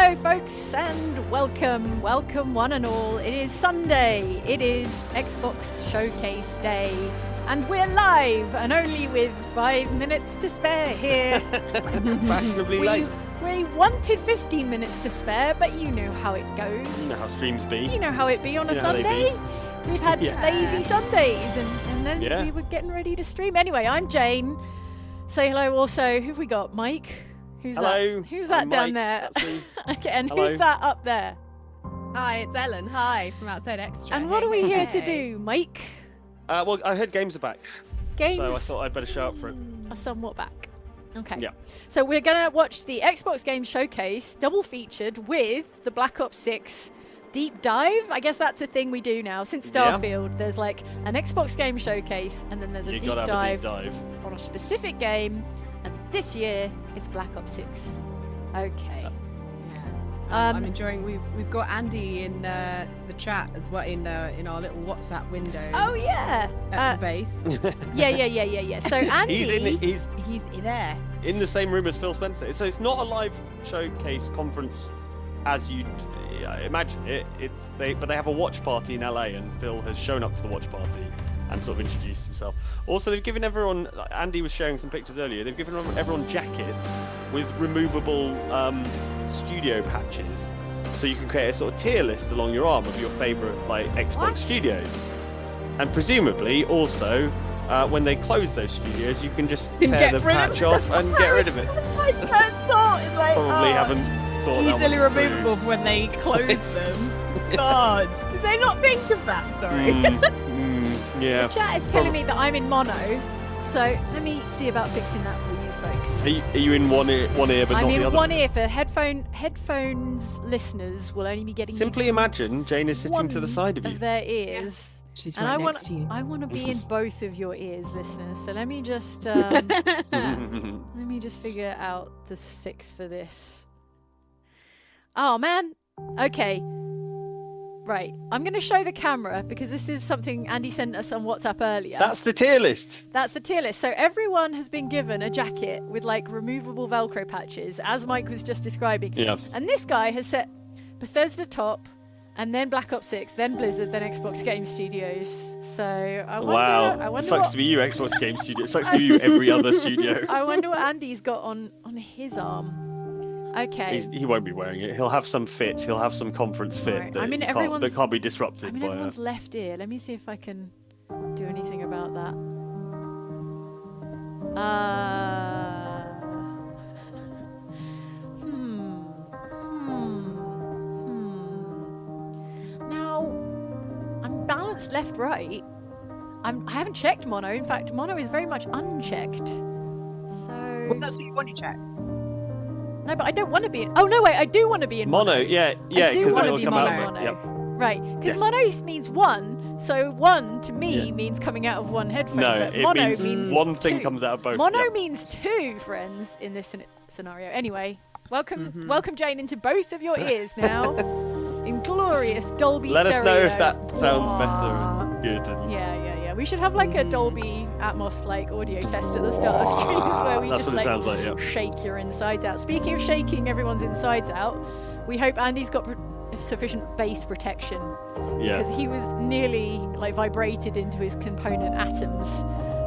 Hello folks and welcome one and all. It is Sunday, it is Xbox Showcase Day, and we're live and only with 5 minutes to spare here. Fashionably late. We wanted 15 minutes to spare, but you know how it goes. You know how streams be. You know how it be on a Sunday. We've had lazy Sundays and then we were getting ready to stream. Anyway, I'm Jane. Say hello also. Who've we got? Mike? Hello. Who's that down there? Okay, and who's that up there? Hi, it's Ellen. Hi, from Outside And what are we here to do, Mike? Well, I heard games are back. Games? So I thought I'd better show up for it. Are somewhat back. Okay. Yeah. So we're going to watch the Xbox Game Showcase, double featured with the Black Ops 6 deep dive. I guess that's a thing we do now. Since Starfield, there's like an Xbox Game Showcase, and then there's a deep dive on a specific game. And this year, it's Black Ops 6. Okay. I'm enjoying. We've got Andy in the chat as well in our little WhatsApp window. Oh yeah. At the base. Yeah. So Andy, he's there. In the same room as Phil Spencer. So it's not a live showcase conference as you'd imagine it. But they have a watch party in LA, and Phil has shown up to the watch party and sort of introduced himself. Also, they've given everyone, Andy was sharing some pictures earlier, they've given everyone jackets with removable studio patches, so you can create a sort of tier list along your arm of your favourite Xbox studios. And presumably, also, when they close those studios, you can just tear the patch off and get rid of it. My first thought is Probably haven't thought that easily removable when they close them. God, did they not think of that? Sorry. Yeah. The chat is telling me that I'm in mono, so let me see about fixing that for you folks. Are you in one ear but not the other? I'm in one ear. For headphones listeners will only be getting. Simply imagine Jane is sitting to the side of you. Their ears. She's and right next to you. I want to be in both of your ears, listeners. So let me just figure out this fix for this. Oh man. Okay. Right, I'm going to show the camera because this is something Andy sent us on WhatsApp earlier. That's the tier list. That's the tier list. So everyone has been given a jacket with removable Velcro patches, as Mike was just describing. Yeah. And this guy has set Bethesda top, and then Black Ops 6, then Blizzard, then Xbox Game Studios. So I wonder. Sucks to be you, Xbox Game Studio. Sucks to be you, every other studio. I wonder what Andy's got on his arm. Okay. He won't be wearing it. He'll have some fit. He'll have some conference fit that can't be disrupted. I'm in everyone's left ear. Let me see if I can do anything about that. Now, I'm balanced left-right. I haven't checked mono. In fact, mono is very much unchecked. So. Well, that's what you want to check. No, but I don't want to be in... Oh, no, wait, I do want to be in mono. Yeah, I do want to be mono. Yep. Right, because mono means one, so one, to me, means coming out of one headphone. No, but it mono means one thing two. comes out of both. Mono means two, friends, in this scenario. Anyway, welcome Jane, into both of your ears now. In glorious Dolby Let stereo. us know if that sounds better and good. Yeah. We should have a Dolby Atmos audio test at the start of streams where we just shake your insides out. Speaking of shaking everyone's insides out, we hope Andy's got sufficient bass protection. Yeah. Because he was nearly vibrated into his component atoms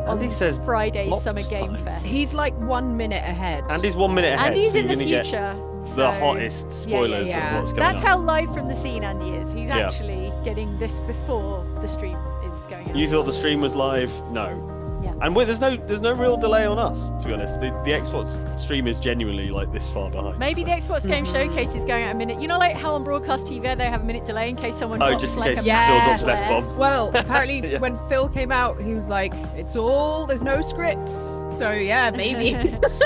on Friday's Summer Game Fest. He's 1 minute ahead. Andy's 1 minute ahead. Andy's so in the future. The hottest spoilers of what's going on. That's how live from the scene Andy is. He's actually getting this before the stream is going on. You thought the stream was live? No. Yeah. And there's no real delay on us, to be honest. The Xbox stream is genuinely this far behind. Maybe the Xbox Game Showcase is going out a minute. You know, how on broadcast TV they have a minute delay in case someone drops just in a case massive Phil drops an F-bomb. Well, apparently when Phil came out, he was like, there's no scripts. So yeah, maybe.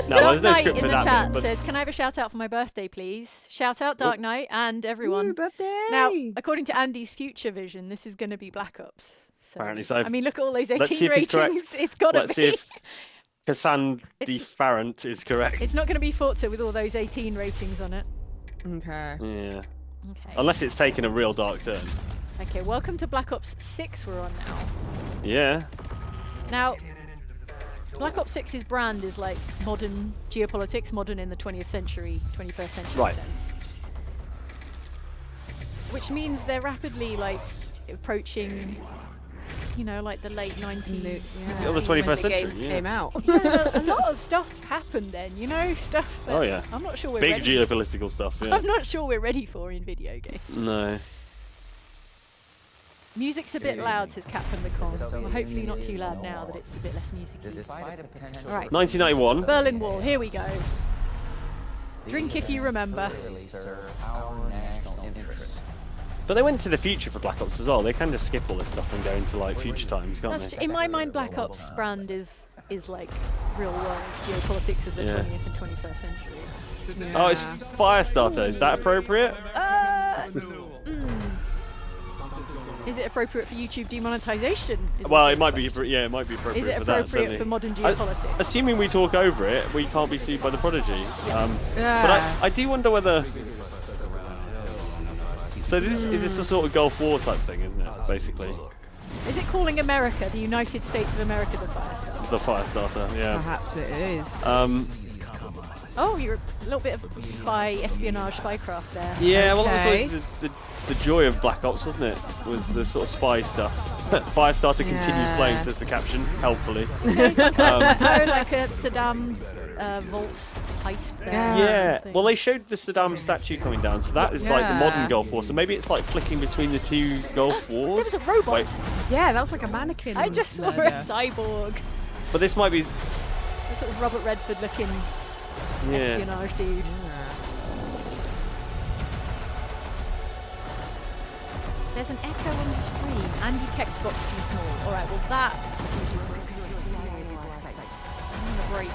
No, there's no script for that. In the chat bit, says, can I have a shout out for my birthday, please? Shout out Dark Knight and everyone. Ooh, birthday. Now, according to Andy's future vision, this is going to be Black Ops. So, apparently so. I mean, look at all those 18 Let's see if ratings. he's correct. It's got to be. Let's see if Andy Farrant is correct. It's not going to be Forza with all those 18 ratings on it. Okay. Yeah. Okay. Unless it's taken a real dark turn. Okay, welcome to Black Ops 6 we're on now. Yeah. Now, Black Ops 6's brand is modern geopolitics, modern in the 20th century, 21st century sense. which means they're rapidly like approaching, you know, like the late 90s. Yeah, the 21st century. Games came out. Yeah, a lot of stuff happened then, you know, stuff that Oh yeah. I'm not sure we're Big ready. geopolitical stuff. Yeah. I'm not sure we're ready for in video games. No. Music's a bit loud, says Captain the Con. Well, hopefully not too loud now that it's a bit less musicy. Right. 1991. Berlin Wall, here we go. Drink if you remember. But they went to the future for Black Ops as well. They can just skip all this stuff and go into like future times, can't That's they? in my mind, Black Ops brand is like real world geopolitics of the 20th and 21st century. Oh, it's Firestarter. Is that appropriate? Is it appropriate for YouTube demonetization? Well, it might be. Yeah, it might be appropriate. Is it for that, appropriate certainly. for modern geopolitics? Assuming we talk over it, we can't be sued by the Prodigy. But I do wonder whether. So is this a sort of Gulf War type thing, isn't it? Basically. Is it calling America, the United States of America, the Firestarter? The Firestarter, yeah. Perhaps it is. Oh, you're a little bit of spy, espionage, spycraft there. Yeah, well, Okay. that was always the joy of Black Ops, wasn't it? Was the sort of spy stuff. Firestarter continues playing, says the caption, helpfully. Oh, like a Saddam's vault heist there. Yeah, well, they showed the Saddam statue coming down, so that is like the modern Gulf War. So maybe it's like flicking between the two Gulf Wars. There was a robot. Wait, Yeah, that was like a mannequin. I just saw a cyborg. but this might be. A sort of Robert Redford looking espionage dude. There's an echo on the screen. Andy text box too small. Alright, well that... I'm going to break it.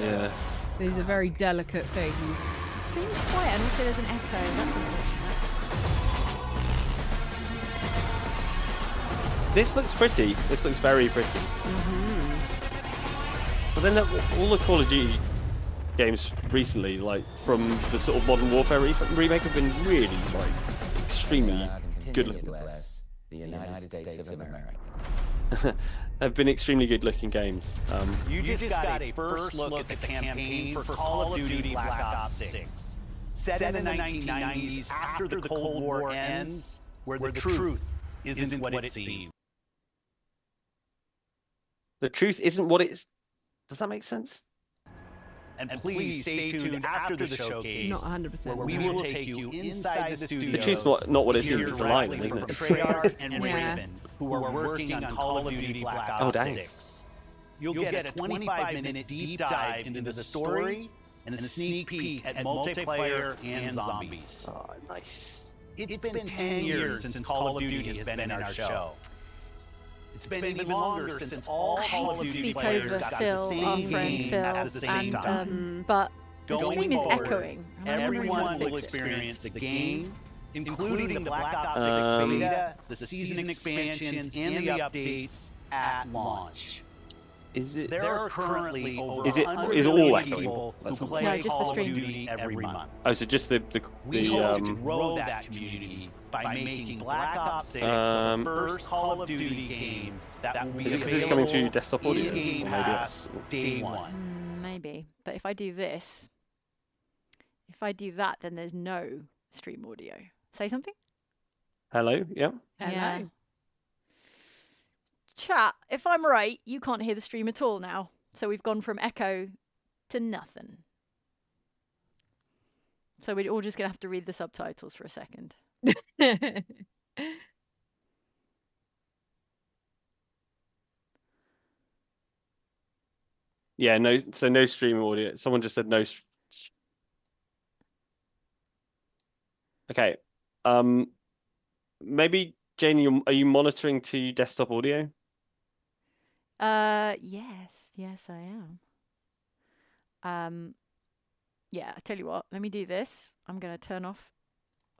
Yeah. These are very delicate things. The stream's quiet and also there's an echo. That's unfortunate. This looks pretty. This looks very pretty. But then all the Call of Duty games recently, like from the sort of Modern Warfare remake, have been really like extremely good looking. The United States of America. Have been extremely good looking games. You just got a first look at the campaign for Call of Duty Black Ops 6. Set in the 1990s after the Cold War ends, where the truth isn't what it seems. The truth isn't what it's. Does that make sense? And please stay tuned after the showcase, Not 100%. where we will take you inside the studio. The truth's not what it seems. It's a lie, then, isn't it? Treyarch and Raven, who are working on Call of Duty Black Ops 6. You'll get a 25-minute deep dive into the story and a sneak peek at multiplayer and zombies. Oh, nice. It's been 10 years since Call of Duty has been in our show. It's been even longer since all I Call hate of to Duty speak players over got Phil, the our same friend game Phil, at the same time. and but the Going stream is forward, echoing. and I wonder Everyone if will it's- experience the game, including the Black Ops 6 beta, the season expansions, and the updates at launch. Is it? There are currently over Is it 100 all million echoing? people who That's all. play No, just the Call of stream. Duty every month. Oh, so just the We hope to grow that community by making Black Ops 6 the first Call of Duty game that will be Is it 'cause it's coming through available desktop audio? in Game Or maybe Pass it's- day one. Maybe, but if I do this, if I do that, then there's no stream audio. Say something. Hello. Yeah. Yeah. Chat. If I'm right, you can't hear the stream at all now. So we've gone from echo to nothing. So we're all just gonna have to read the subtitles for a second. Yeah. No. So no stream audio. Someone just said no. Okay. Maybe Jane, are you monitoring to desktop audio? Yes, I am. Yeah, I tell you what, let me do this. I'm gonna turn off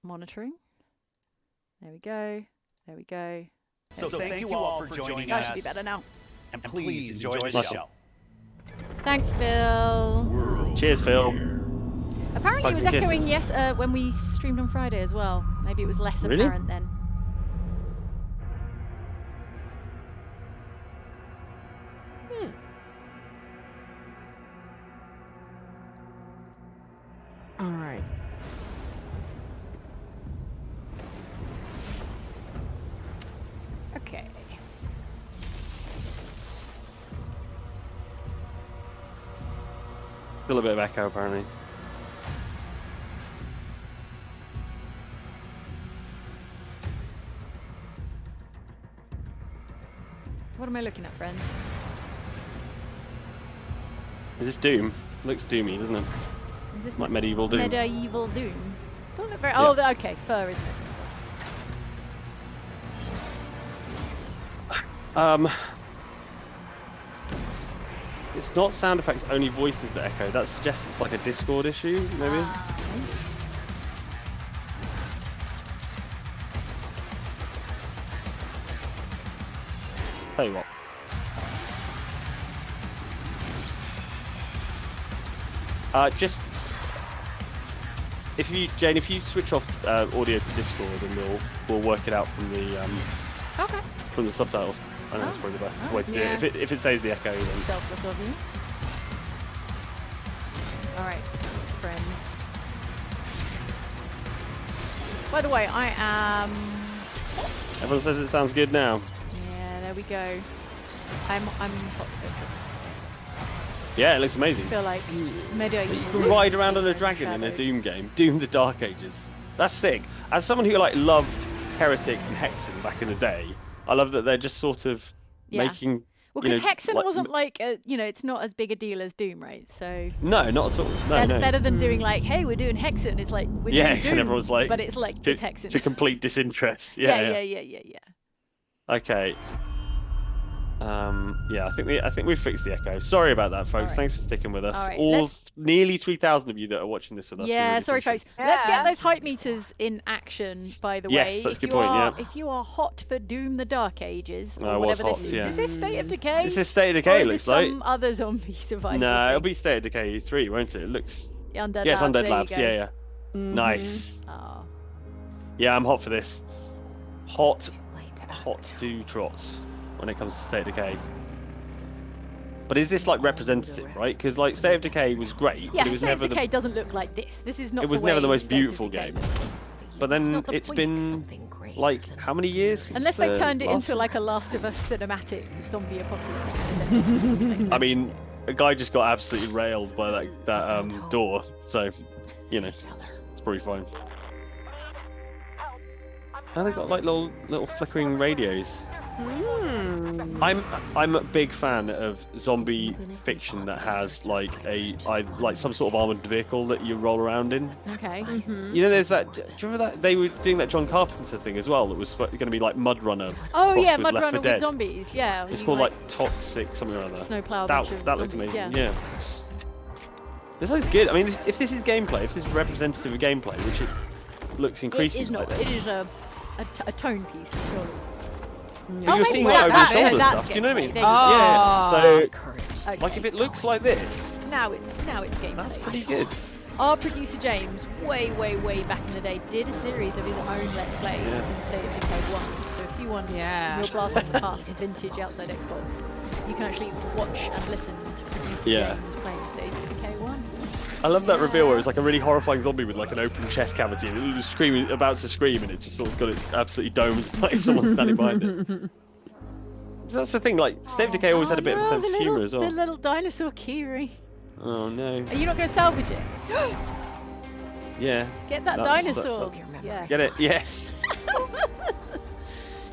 monitoring. There we go. There we go. So thank you all for joining That us. should be better now. And please enjoy the Nice show. Thanks, Phil. Cheers, Phil. Apparently it was Hugs and echoing kisses. when we streamed on Friday as well. Maybe it was less Really? apparent then. All right. Feel a bit of echo apparently. What am I looking at, friends? Is this Doom? Looks doomy, doesn't it? Is this Like medieval Doom. Medieval Doom. Don't look very. Yeah. Oh, okay. Fur, isn't it? It's not sound effects, only voices that echo. That suggests it's like a Discord issue, maybe. Tell you what. Just if you, Jane, if you switch off audio to Discord, and we'll work it out from the Okay. from the subtitles. I know that's probably the best way to do it. If it says the echo, then Selfless of you. All right, friends. By the way, I am. everyone says it sounds good now. Yeah, there we go. I'm hot. Yeah, it looks amazing. I feel like medieval. You can ride around on a dragon in a Doom game. Doom the Dark Ages. That's sick. As someone who like loved Heretic and Hexen back in the day, I love that they're just sort of making. Well, because Hexen wasn't like it's not as big a deal as Doom, right? So no, not at all. No, no. Better than doing like, hey, we're doing Hexen. It's like we're doing Doom, and everyone's like, but it's like it's Hexen. To complete disinterest. Yeah. Okay. Yeah, I think we've fixed the echo. Sorry about that, folks. Right. Thanks for sticking with us. All right, Nearly 3,000 of you that are watching this with us. Yeah, really sorry, folks. Yeah. Let's get those hype meters in action. By the way, Yes, that's a good point. Yeah. If you are hot for Doom: The Dark Ages, or I was whatever hot, this is, yeah. is this State of Decay? This is State of Or Decay. is Looks this like. some other zombie survival? No, thing? it'll be State of Decay 3, won't it? It looks. Undead Yeah, it's Labs, Undead there Labs. you go. Yeah. Nice. Ah. Yeah, I'm hot for this. Hot to trots when it comes to State of Decay. But is this like representative, right? Because like State of Decay was great, Yeah, but it was State of never Decay doesn't look like this. This is not. it was the never the way most State of beautiful Decay game. looks. But It's then not the it's point. been like how many years? Since Unless they the turned it last into like a Last of Us cinematic zombie apocalypse. I mean, a guy just got absolutely railed by that door, so you know it's probably fine. And they've got like little flickering radios. I'm a big fan of zombie fiction that has like like some sort of armored vehicle that you roll around in. Okay. You know, there's that. Do you remember that they were doing that John Carpenter thing as well? That was going to be like Mud Runner. Oh crossed yeah, with Mud Left Runner 4 Dead. with zombies. Yeah. It's you, called like Toxic something or other. Snowplow. That looked zombies, amazing. Yeah. Yeah. This looks good. I mean, if this is gameplay, if this is representative of gameplay, which it looks increasingly It is not. like It is a tone piece. Surely. But you're seeing like over the shoulder stuff. Do you know what I mean? There you go. Yeah. So, Okay. like, if it looks like this, now it's gameplay. that's pretty good. Our producer James, way back in the day, did a series of his own Let's Plays in State of Decay 1. So if you want your blast from the past, vintage outside Xbox, you can actually watch and listen to producer James playing State of Decay 1. I love that reveal where it's like a really horrifying zombie with like an open chest cavity and it was screaming, about to scream, and it just sort of got it absolutely domed by someone standing behind it. That's the thing, like State of Decay always had a bit of a sense of humour as well. The little dinosaur keyring. Oh no. Are you not going to salvage it? Yeah. Get that That's- dinosaur. Yeah. Get it? Yes.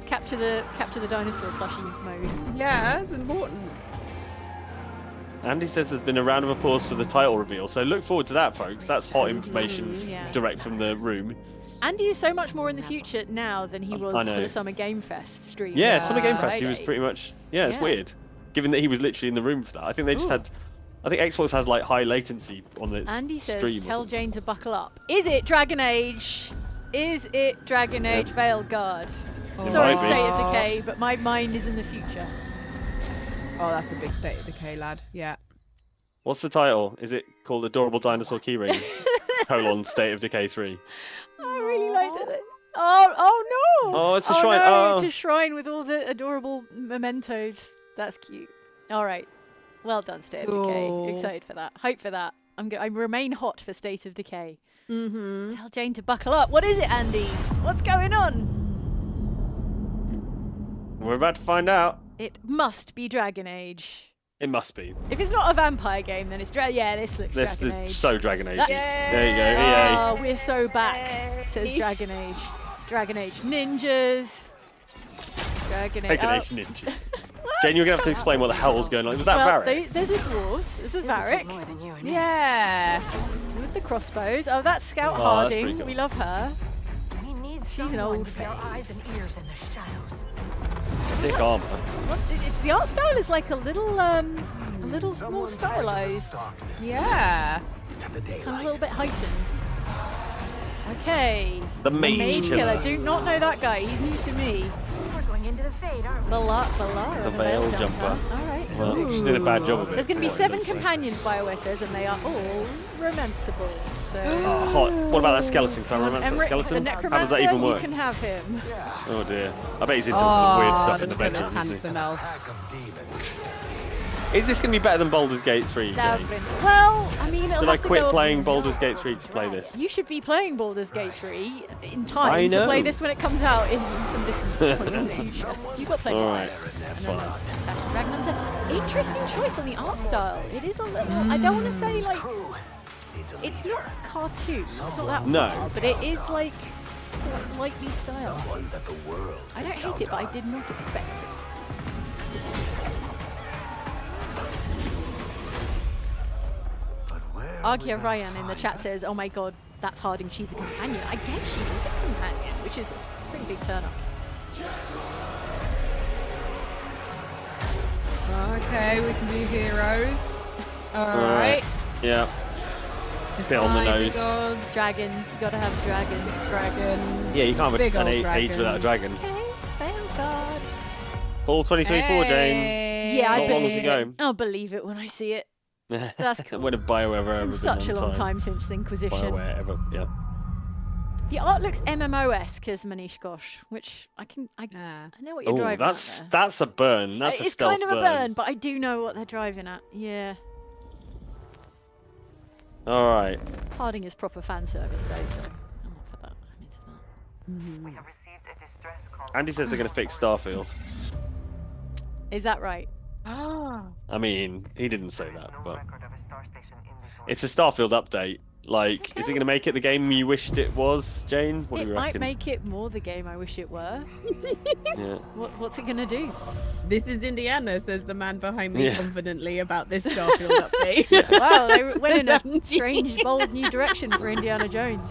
Capture the dinosaur plushie mode. Yeah, that's important. Andy says there's been a round of applause for the title reveal, so look forward to that, folks. That's hot information direct from the room. Andy is so much more in the future now than he was for the Summer Game Fest stream. Yeah, Summer Game Fest, he Friday. was pretty much... Yeah, it's weird. Given that he was literally in the room for that. I think they just had... I think Xbox has like high latency on its Andy says, stream. tell Jane to buckle up. Is it Dragon Age? Is it Dragon Age Veilguard? Sorry, might be. State of Decay, but my mind is in the future. Oh, that's a big State of Decay, lad. Yeah. What's the title? Is it called Adorable Dinosaur Keyring? State of Decay 3. I really like that. Oh no! Oh, it's a shrine. No, Oh. it's a shrine with all the adorable mementos. That's cute. All right. Well done, State of Decay. Excited for that. Hype for that. I remain hot for State of Decay. Tell Jane to buckle up. What is it, Andy? What's going on? We're about to find out. It must be Dragon Age. It must be. If it's not a vampire game, then it's yeah. This looks This Dragon Age. is so Dragon Age. That's- There you go. EA. Oh, we're so back. Says Dragon Age. Dragon Age ninjas. Dragon Age. Dragon Age ninjas. Jane, you're gonna have to explain what the hell was going on. Was that well, Varric? There's a dwarves. There's a Varric. Yeah. With the crossbows. Oh, that's Scout Oh, that's Harding. pretty cool. We love her. We need She's an old with their fave. eyes and ears in the shadows. Thick armor. What? It's the art style is like a little more stylized. Yeah. Kind of a little bit heightened. Okay. The Mage Killer. Do not know that guy. He's new to me. We're going into the fade, aren't we? Valara. The Veil Jumper. Alright. Well, she's doing a bad job of it. There's going to be from 7 what it is. companions, BioWare says, and they are all romanceable. So. Oh, hot. What about that skeleton? Can I romance that Emric, skeleton? the How necromancer, does that even work? you can have him. Oh dear. I bet he's into the weird stuff in the look at bedroom. this isn't he? handsome elf. Is this going to be better than Baldur's Gate 3, Jane? Well, I mean, it'll Did I have to quit go playing Baldur's Gate 3 to play this? You should be playing Baldur's Gate 3 in I time to know. play this when it comes out in some distant point in the future. You've got plenty of Alright. time. And then there's Fantastic Dragon Hunter. Interesting choice on the art style. It is a little, I don't want to say like, it's not cartoon, it's not that No. far, but it is like slightly stylized. I don't hate it, but I did not expect it. Arkia Ryan in the chat says, oh my god, that's Harding, she's a companion. I guess she is a companion, which is a pretty big turn up. Okay, we can do heroes. Alright. Yeah. Bit on the nose. Dragons, you gotta have dragons. Dragon. Yeah, you can't have Big an old age dragon. without a dragon. Okay, Veilguard. Fall 2024, Jane. Yeah, I Not long believe to go. it. I'll believe it when I see it. That's cool. When have BioWare ever It's been such a on long time since Inquisition. BioWare ever, yeah. The art looks MMO-esque as Manish Gosh, which I know what you're Oh, driving that's at there. that's a burn. That's a It's stealth kind of a burn, but I do know what they're driving at. Yeah. All right. Harding is proper fan service though, so I'm up for that. I'm into that. We have received a distress call. Andy says they're going to fix Starfield. Is that right? I mean, he didn't say that, No but record of a star station in this it's a Starfield update. Like, is it going to make it the game you wished it was, Jane? What do It you might reckon? make it more the game I wish it were. Yeah. What's it gonna do? This is Indiana, says the man behind me Yeah. confidently about this Starfield update. Wow, they went in a strange, bold new direction for Indiana Jones.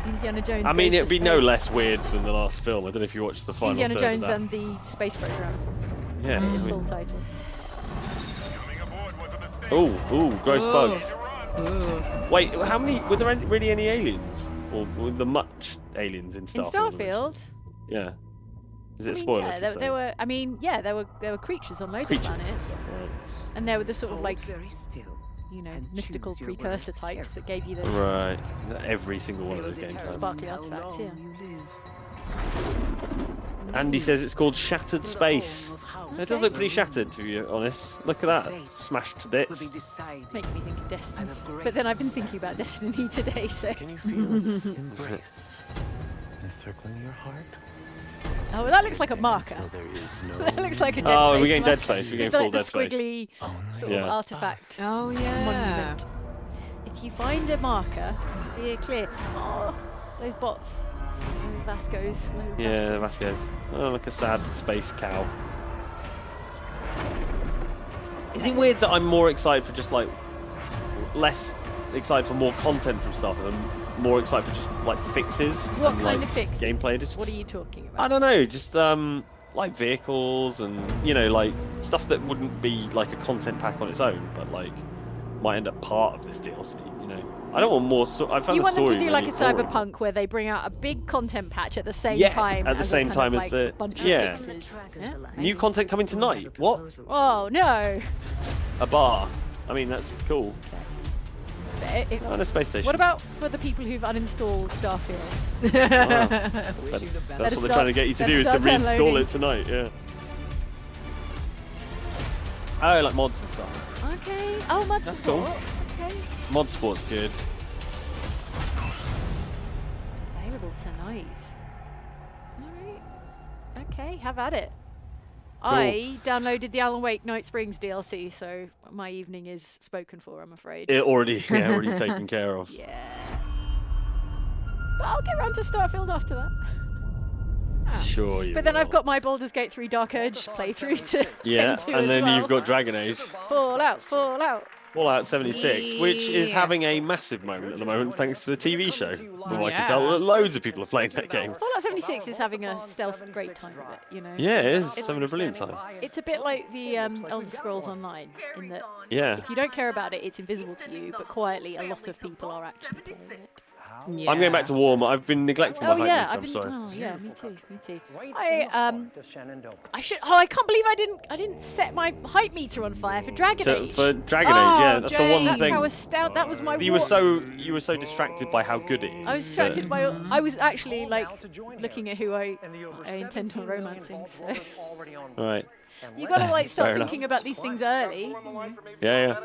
Indiana Jones. I mean, goes it'd to be no space. less weird than the last film. I don't know if you watched the final Indiana third Jones of that. and the space program. Yeah. I Its mean, full title. ooh, gross Ooh. bugs. Ooh. Wait, how many? Were there really any aliens, or were there much aliens in In Starfield? Starfield, Yeah. Is it I mean, spoilers? yeah, to there, say? there were. I mean, yeah, there were creatures on loads Creatures. of planets, Right. and there were the sort of like, very still. you know, and mystical choose your precursor words types that gave you those Right. Every single one of those games. has. sparkly artifacts. Yeah. Andy says it's called Shattered Space. It does look pretty shattered, to be honest. Look at that, smashed to bits. Makes me think of Destiny. But then I've been thinking about Destiny today, so. Can you feel embrace encircling your heart? Oh, well, that looks like a marker. Though there is no That looks like a Dead Oh, Space we're getting Dead marker. Space. We're getting With, full like, the Dead Space. squiggly sort of Yeah. artifact Oh, yeah. monument. If you find a marker, steer clear. Oh, those bots. Vasco's. Yeah, Vasquez. Oh, like a sad space cow. Is it weird that I'm more excited for just like less excited for more content from Starfield and more excited for just like fixes? What and, kind like, of fixes? Gameplay additions? What are you talking about? I don't know, just like vehicles and like stuff that wouldn't be like a content pack on its own, but like might end up part of this DLC. I don't want more. I found You the want them story to do like really a boring. Cyberpunk where they bring out a big content patch at the same Yeah, time at the as same a kind time of, as like, the- bunch yeah. of fixes. Yeah? New content coming tonight. What? Oh no! A bar. I mean, that's cool. But On a space station. what about for the people who've uninstalled Starfield? That's what they're trying to get you to do, is to start reinstall downloading. it tonight, yeah. Oh, like mods and stuff. Okay. Oh, mod That's support. cool. Okay. Mod sport's good. Available tonight. Alright. Okay, have at it. I downloaded the Alan Wake Night Springs DLC, so my evening is spoken for, I'm afraid. It already taken care of. Yeah. But I'll get around to Starfield after that. Sure you But then will. I've got my Baldur's Gate 3 Dark Urge playthrough to Yeah, tend to and as then well. you've got Dragon Age. Fallout. Fallout 76, which is having a massive moment at the moment thanks to the TV show. From what I can tell, loads of people are playing that game. Fallout 76 is having a stealth great time with it, you know. Yeah, it is. It's having a brilliant time. It's a bit like the Elder Scrolls Online, in that Yeah. if you don't care about it, it's invisible to you, but quietly a lot of people are actually playing it. Yeah. I'm going back to Warm. I've been neglecting my hype meter, I'm sorry. Oh yeah, me too. I should. Oh, I can't believe I didn't set my hype meter on fire for Dragon Age. For Dragon Age, yeah, that's the one That's thing. how astounded. That was my. You were so distracted by how good it is. I was distracted by. I was actually like looking at who I intend on romancing. So. Right. You gotta like start Fair enough. thinking about these things early. Yeah.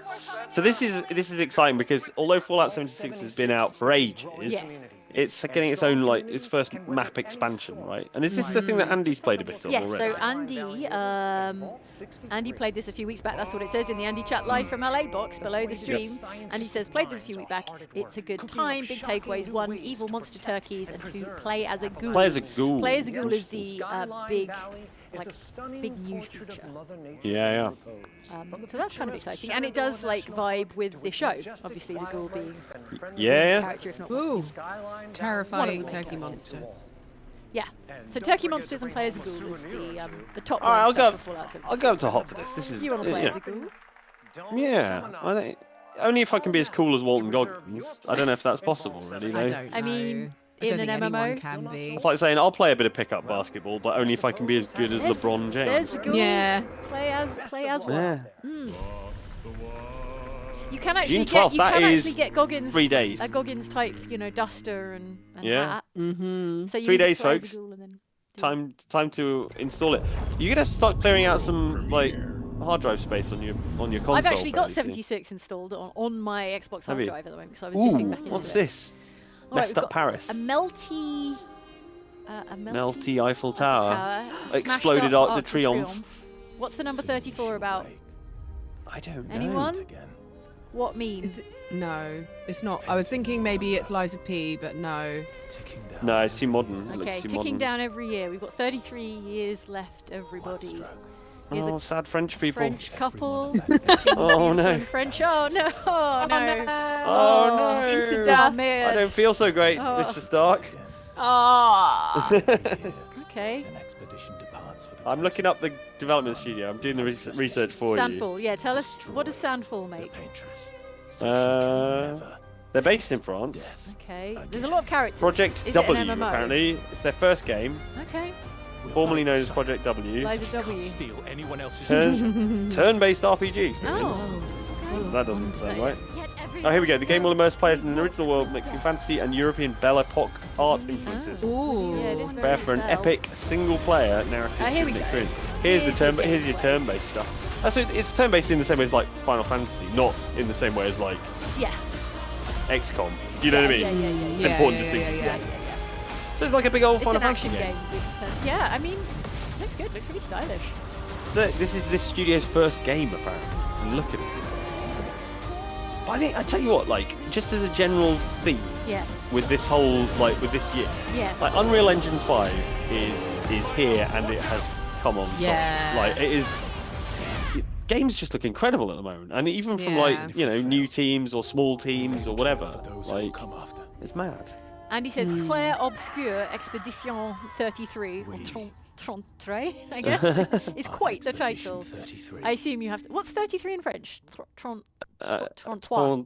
So this is exciting because although Fallout 76 has been out for ages, Yes. it's getting its own its first map expansion, right? And is this the thing that Andy's played a bit of Yes, already? so Andy played this a few weeks back. That's what it says in the Andy chat live from LA box below the stream. And he says, played this a few weeks back. It's a good time. Big takeaways: 1, evil monster turkeys, and 2, play as a ghoul. Play as a ghoul. Play as a ghoul is the big new feature. Yeah. So that's kind of exciting, and it does like vibe with the show. Obviously, the ghoul being Yeah. character, if not. Ooh, One terrifying of the turkey characters. monster. Yeah. So Turkey Monsters and Play as a Ghoul is the top All right, line I'll go. stuff for Fallout 76. I'll go to hot for this. This is. You want to play as a ghoul? Yeah. Only if I can be as cool as Walton Goggins. I don't know if that's possible, really. I Though. don't know. I mean, I don't in think an MMO? anyone can be. It's like saying I'll play a bit of pickup basketball, but only if I can be as good as LeBron There's James. the ghoul. Yeah. Play as one. Yeah. You can actually June get 12th, that is Goggins 3 days. a Goggins type, duster and Yeah. hat. Mm-hmm. So you 3 need to days, play as a folks. ghoul and then Time to install it. You're gonna start clearing out some hard drive space on your console. I've actually got fairly soon. 76 installed on my Xbox Have hard you? drive at the moment, so I was dipping back Ooh, into what's it. this? All right, Messed we've up got Paris. A melty Melty Eiffel Tower. smashed Exploded up Arc de Triomphe. What's the number 34 about? I don't know. Anyone? What means? No, it's not. I was thinking maybe it's Lies of P, but no. No, it's too modern. It Okay, looks too ticking modern. down every year. We've got 33 years left, everybody. Here's Oh, a sad French people. French couple. Oh no. French. Oh no. Oh no. Oh no. Into Oh, dust. man. I don't feel so great, Oh. Mr. Stark. Ah. Okay. I'm looking up the development studio. I'm doing the research for Sandfall. Yeah, tell us, what does Sandfall make? you. They're based in France. Okay. There's a lot of characters. Project Is it W, an MMO? apparently. It's their first game, Okay. formerly known as Project W. Liza W. Turn-based RPG experience. Oh. That doesn't sound right. Oh, here we go. The game will immerse players in an original world mixing fantasy and European Belle Epoque art influences. Ooh. Yeah, it is Prepare very for an Belle. epic single-player narrative Here we go. experience. Here's Here's your turn-based stuff. So it's turn-based in the same way as like Final Fantasy, not in the same way as like Yeah. XCOM. Do you know what I mean? Yeah. It's an important distinction. Yeah. So it's like a big old It's Final an action Fantasy game. Yeah, I mean, looks good. Looks really stylish. So this is this studio's first game, apparently. And look at it. But I tell you what, like, just as a general theme Yes. with this whole, like, with this year, Yes. like, Unreal Engine 5 is here and it has come on Yeah. soft. Like, it is. Games just look incredible at the moment, and even from Yeah. like new teams or small teams or whatever, like it's mad. Andy says Clair Obscur Expedition 33 or 33, I guess. Is quite the title. I assume you have to. What's 33 in French? 33. 33,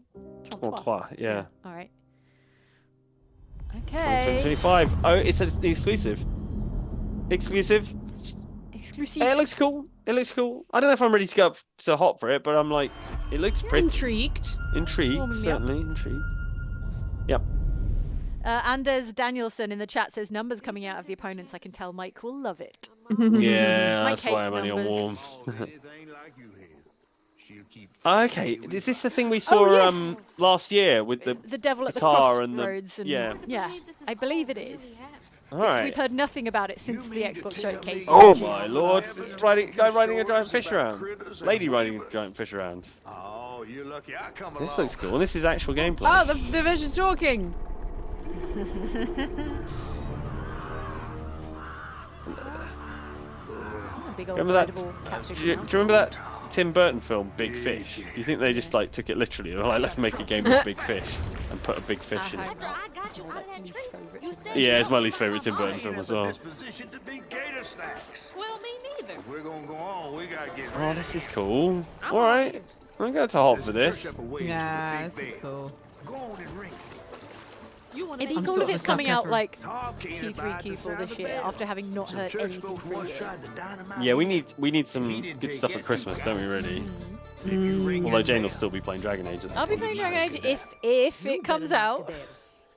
yeah. All right. Okay. 2025. Oh, it's an exclusive. Exclusive. Exclusive. It looks cool. It looks cool. I don't know if I'm ready to go up so hot for it, but I'm like, it looks pretty. Intrigued. Intrigued, Warming me up. certainly intrigued. Yep. Anders Danielson in the chat says numbers coming out of the opponents. I can tell Mike will love it. Yeah, Mike that's why hates I'm only on numbers. warm. Okay, is this the thing we saw Oh, yes. last year with the The devil at the guitar and the crossroads. yeah? Yeah, I believe it is. All Because right. we've heard nothing about it since the Xbox showcase. Oh my lord! Guy riding a giant fish around. Lady riding a giant fish around. Oh, you're lucky I come This along. looks cool. This is actual gameplay. Oh, the fish is talking. A big old Remember that? rideable catfish Do you now. remember that Tim Burton film, Big Fish? Do you think they just like took it literally? They're like, let's make a game with big fish and put a big fish in it. Yeah, it's my least favourite Tim Burton film as well. Disposition to be gator snacks. Well, me neither. If we're gonna go on, we gotta get Oh, ready. this is cool. All right, I'm going to hop for this. Yeah, this is cool. Go on and ring. It'd be I'm cool sort if of it's a coming sucker out for- like Talking Q3, about the Q4 sound this of year bell. after having not Some heard church anything folks for a once year. tried to dynamite Yeah, we me. need some good stuff for Christmas, don't we? Really. If you ring Although that Jane will bell, still be playing Dragon Age. I'll be playing Dragon Age if it comes out.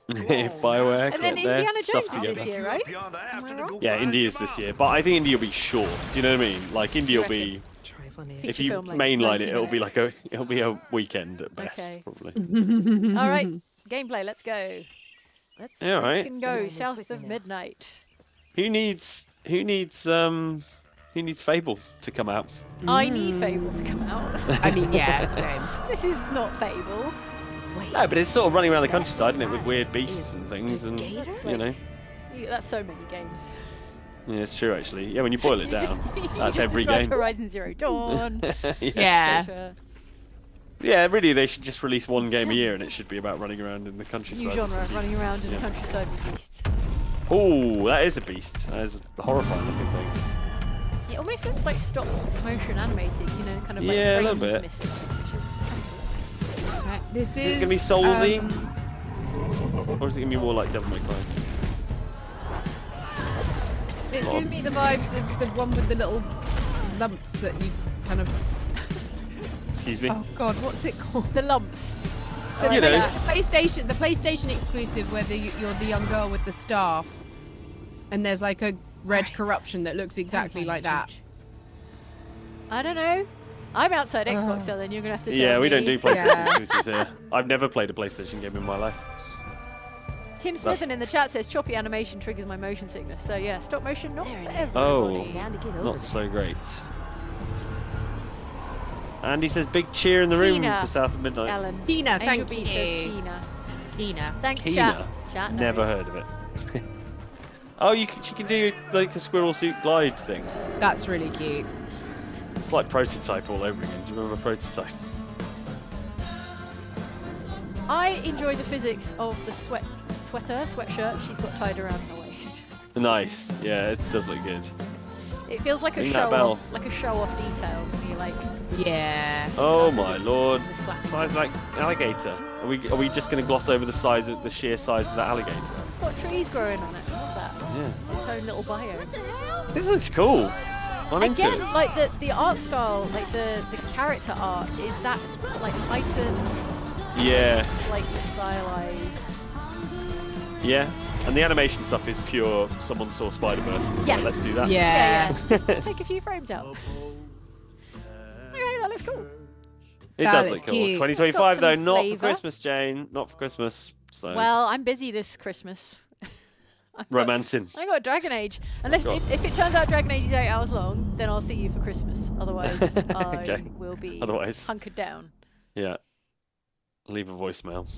If Bioware And then get their Indiana stuff Jones is this together. year, right? beyond the Am I after to wrong? go Yeah, find Indie your is this mom. year, but I think Indie will be short. Do you know what I mean? Like Indie will be. If Feature you film, like, mainline 90 it, it'll be minutes. like it'll be a weekend at best, Okay. probably. All right, gameplay. Let's go. Let's Yeah, all right. fucking go south of midnight. Who needs Fable to come out? I need Fable to come out. I mean, yeah, same. This is not Fable. No, but it's sort of running around the countryside, isn't it, with weird beasts and things, and That's you know. That's so many games. Yeah, it's true actually. Yeah, when you boil it You down, just- you that's just every described game. Horizon Zero Dawn. Yeah. Sure. Yeah, really, they should just release one game a year, and it should be about running around in the countryside. New genre, running around in Yeah. the countryside with beasts. Oh, that is a beast. That is a horrifying looking thing. It almost looks like stop motion animated, you know, kind of like Yeah, a little frames bit. missing, which is kind of Right, this Is it is gonna be Soulsy, or is it gonna be more like Devil May Cry? It's giving me the vibes of the one with the little lumps that you kind of. Excuse me. Oh God, what's it called? the lumps. The, You know. the PlayStation exclusive, where you're the young girl with the staff, and there's like a red corruption that looks exactly like that. I don't know. I'm outside Xbox, so then you're gonna have to tell Yeah, we me. don't do PlayStation Yeah. exclusives here. I've never played a PlayStation game in my life. Tim Smithson in the chat says choppy animation triggers my motion sickness. So yeah, stop motion not for everybody. Not so great. Andy says big cheer in the room Tina. for South of Midnight. Ellen. Tina, Angel thank Beat you. says Kina. Tina. Thanks, Kina? chat. Chat Never knows. heard of it. Oh, she can do like a squirrel suit glide thing. That's really cute. It's like Prototype all over again. Do you remember Prototype? I enjoy the physics of the sweatshirt she's got tied around her waist. Nice. Yeah, it does look good. It feels like a Ring that show bell. off, like a show off detail. When you like, Yeah. Oh my lord. This black- Size like alligator. Are we just going to gloss over the sheer size of that alligator? It's got trees growing on it. I love that. Yeah. It's its own little bio. This looks cool. I'm into Again, it. like the art style, like the character art is that like heightened, Yeah. slightly stylized. Yeah. And the animation stuff is pure. Someone saw Spider-Verse. Yeah. Let's do that. Yeah. Just take a few frames out. Okay, that looks cool. It That does looks look cool. cute. 2025 It's got though, some not flavour. for Christmas, Jane. Not for Christmas. So Well, I'm busy this Christmas. romancing. I got Dragon Age. Unless God. if it turns out Dragon Age is 8 hours long, then I'll see you for Christmas. Otherwise, Okay. I will be Otherwise. hunkered down. Yeah. Leave a voicemail.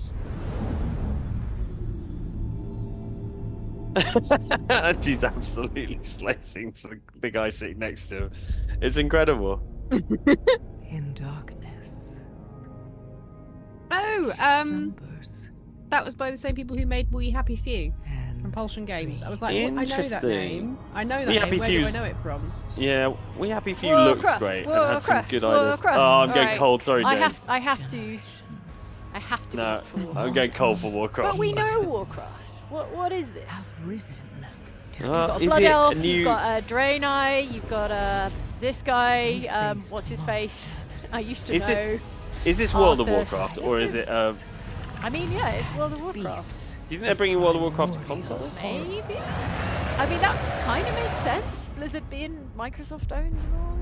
She's absolutely slicing to the guy sitting next to him. It's incredible. In darkness. Oh, slumbers that was by the same people who made We Happy Few. and Compulsion Games. I was like, well, I know that Interesting. name. I know that We name. Happy Where Few's- do I know it from? Yeah, We Happy Few looks Warcraft, great and had some Warcraft, good ideas. Warcraft. Oh, I'm going Alright. cold. Sorry, I Jane. have to. No, vote for Warcraft. I'm going cold for Warcraft. But we know Warcraft. What is this? have risen. You've got a is Blood it Elf, a new? you've got a Draenei, you've got this guy, what's his face? I used to Is know. it- Is this World of Arthas. Warcraft or This is it? is- I mean, yeah, it's World of Warcraft. Do you think they're bringing World of Warcraft to consoles? Maybe. I mean, that kind of makes sense. Blizzard being Microsoft owned and all.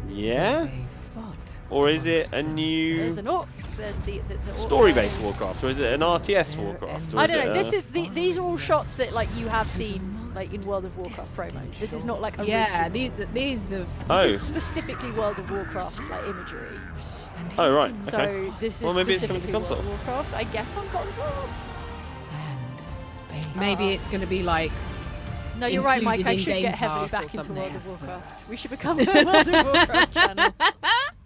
Yeah. They fought. or is it a There's new an orc. There's the orc story-based guy. Warcraft, or is it an RTS Warcraft? Or I is don't it know. a- This is these are all shots that like you have seen like in World of Warcraft promos. This is not like original. Yeah, these have. Oh. This is specifically World of Warcraft like imagery. Oh right. So Okay. this is Well, maybe it's coming to specifically World of console. Warcraft. I guess on consoles. Maybe it's going to be like. No, you're right, Mike. I included in should Game get heavily Pass or back into something. World of Warcraft. We should become the World of Warcraft channel.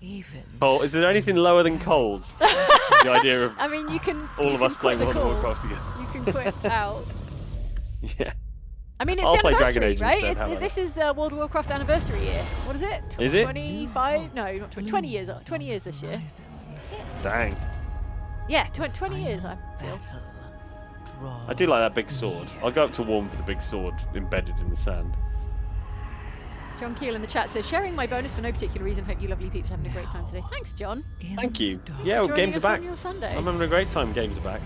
Even Oh, is there anything lower than cold? The idea of I mean, you can. all you of can us playing quit World the of call. Warcraft together. You can quit out. Yeah. I mean, it's I'll the play Dragon anniversary, Age right? instead, how about This is the World of Warcraft anniversary year. What is it? Is it? 25? No, not 20. 20 years. 20 years this year. Is it? Dang. Yeah, 20 years. I feel. I do like that big sword. I'll go up to Warm for the big sword embedded in the sand. John Keel in the chat says, sharing my bonus for no particular reason. Hope you lovely peeps are having a great time today. Thanks, John. Thank you. Yeah, well, Joining games are us back. on your Sunday. I'm having a great time. Games are back.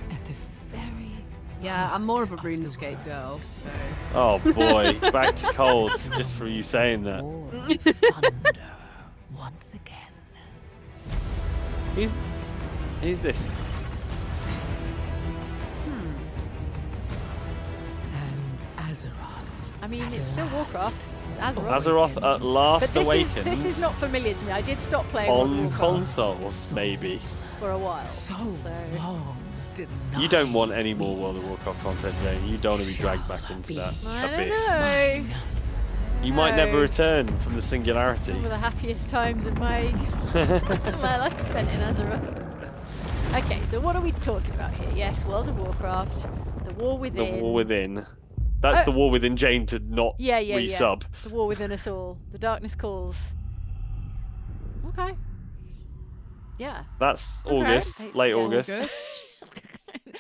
at the very Yeah, I'm more of a RuneScape girl, so. Oh boy, back to cold just for you saying that. war of thunder once again. Who's this? And Azeroth. I mean, it's still Warcraft. It's Azeroth. Azeroth at last But awakens. this is not familiar to me. I did stop playing World of on Warcraft consoles, maybe. for a while. So So long did You don't want any more World of Warcraft content, Jane. You don't want to be dragged back into that I don't abyss. know. You might No. never return from the singularity. Some of the happiest times of my my life spent in Azeroth. Okay, so what are we talking about here? Yes, World of Warcraft, the War The Within. war within. That's the war within Jane to not Yeah, resub. The War Within us all. The Darkness Calls. Okay. Yeah. That's Okay. August, late Yeah. August.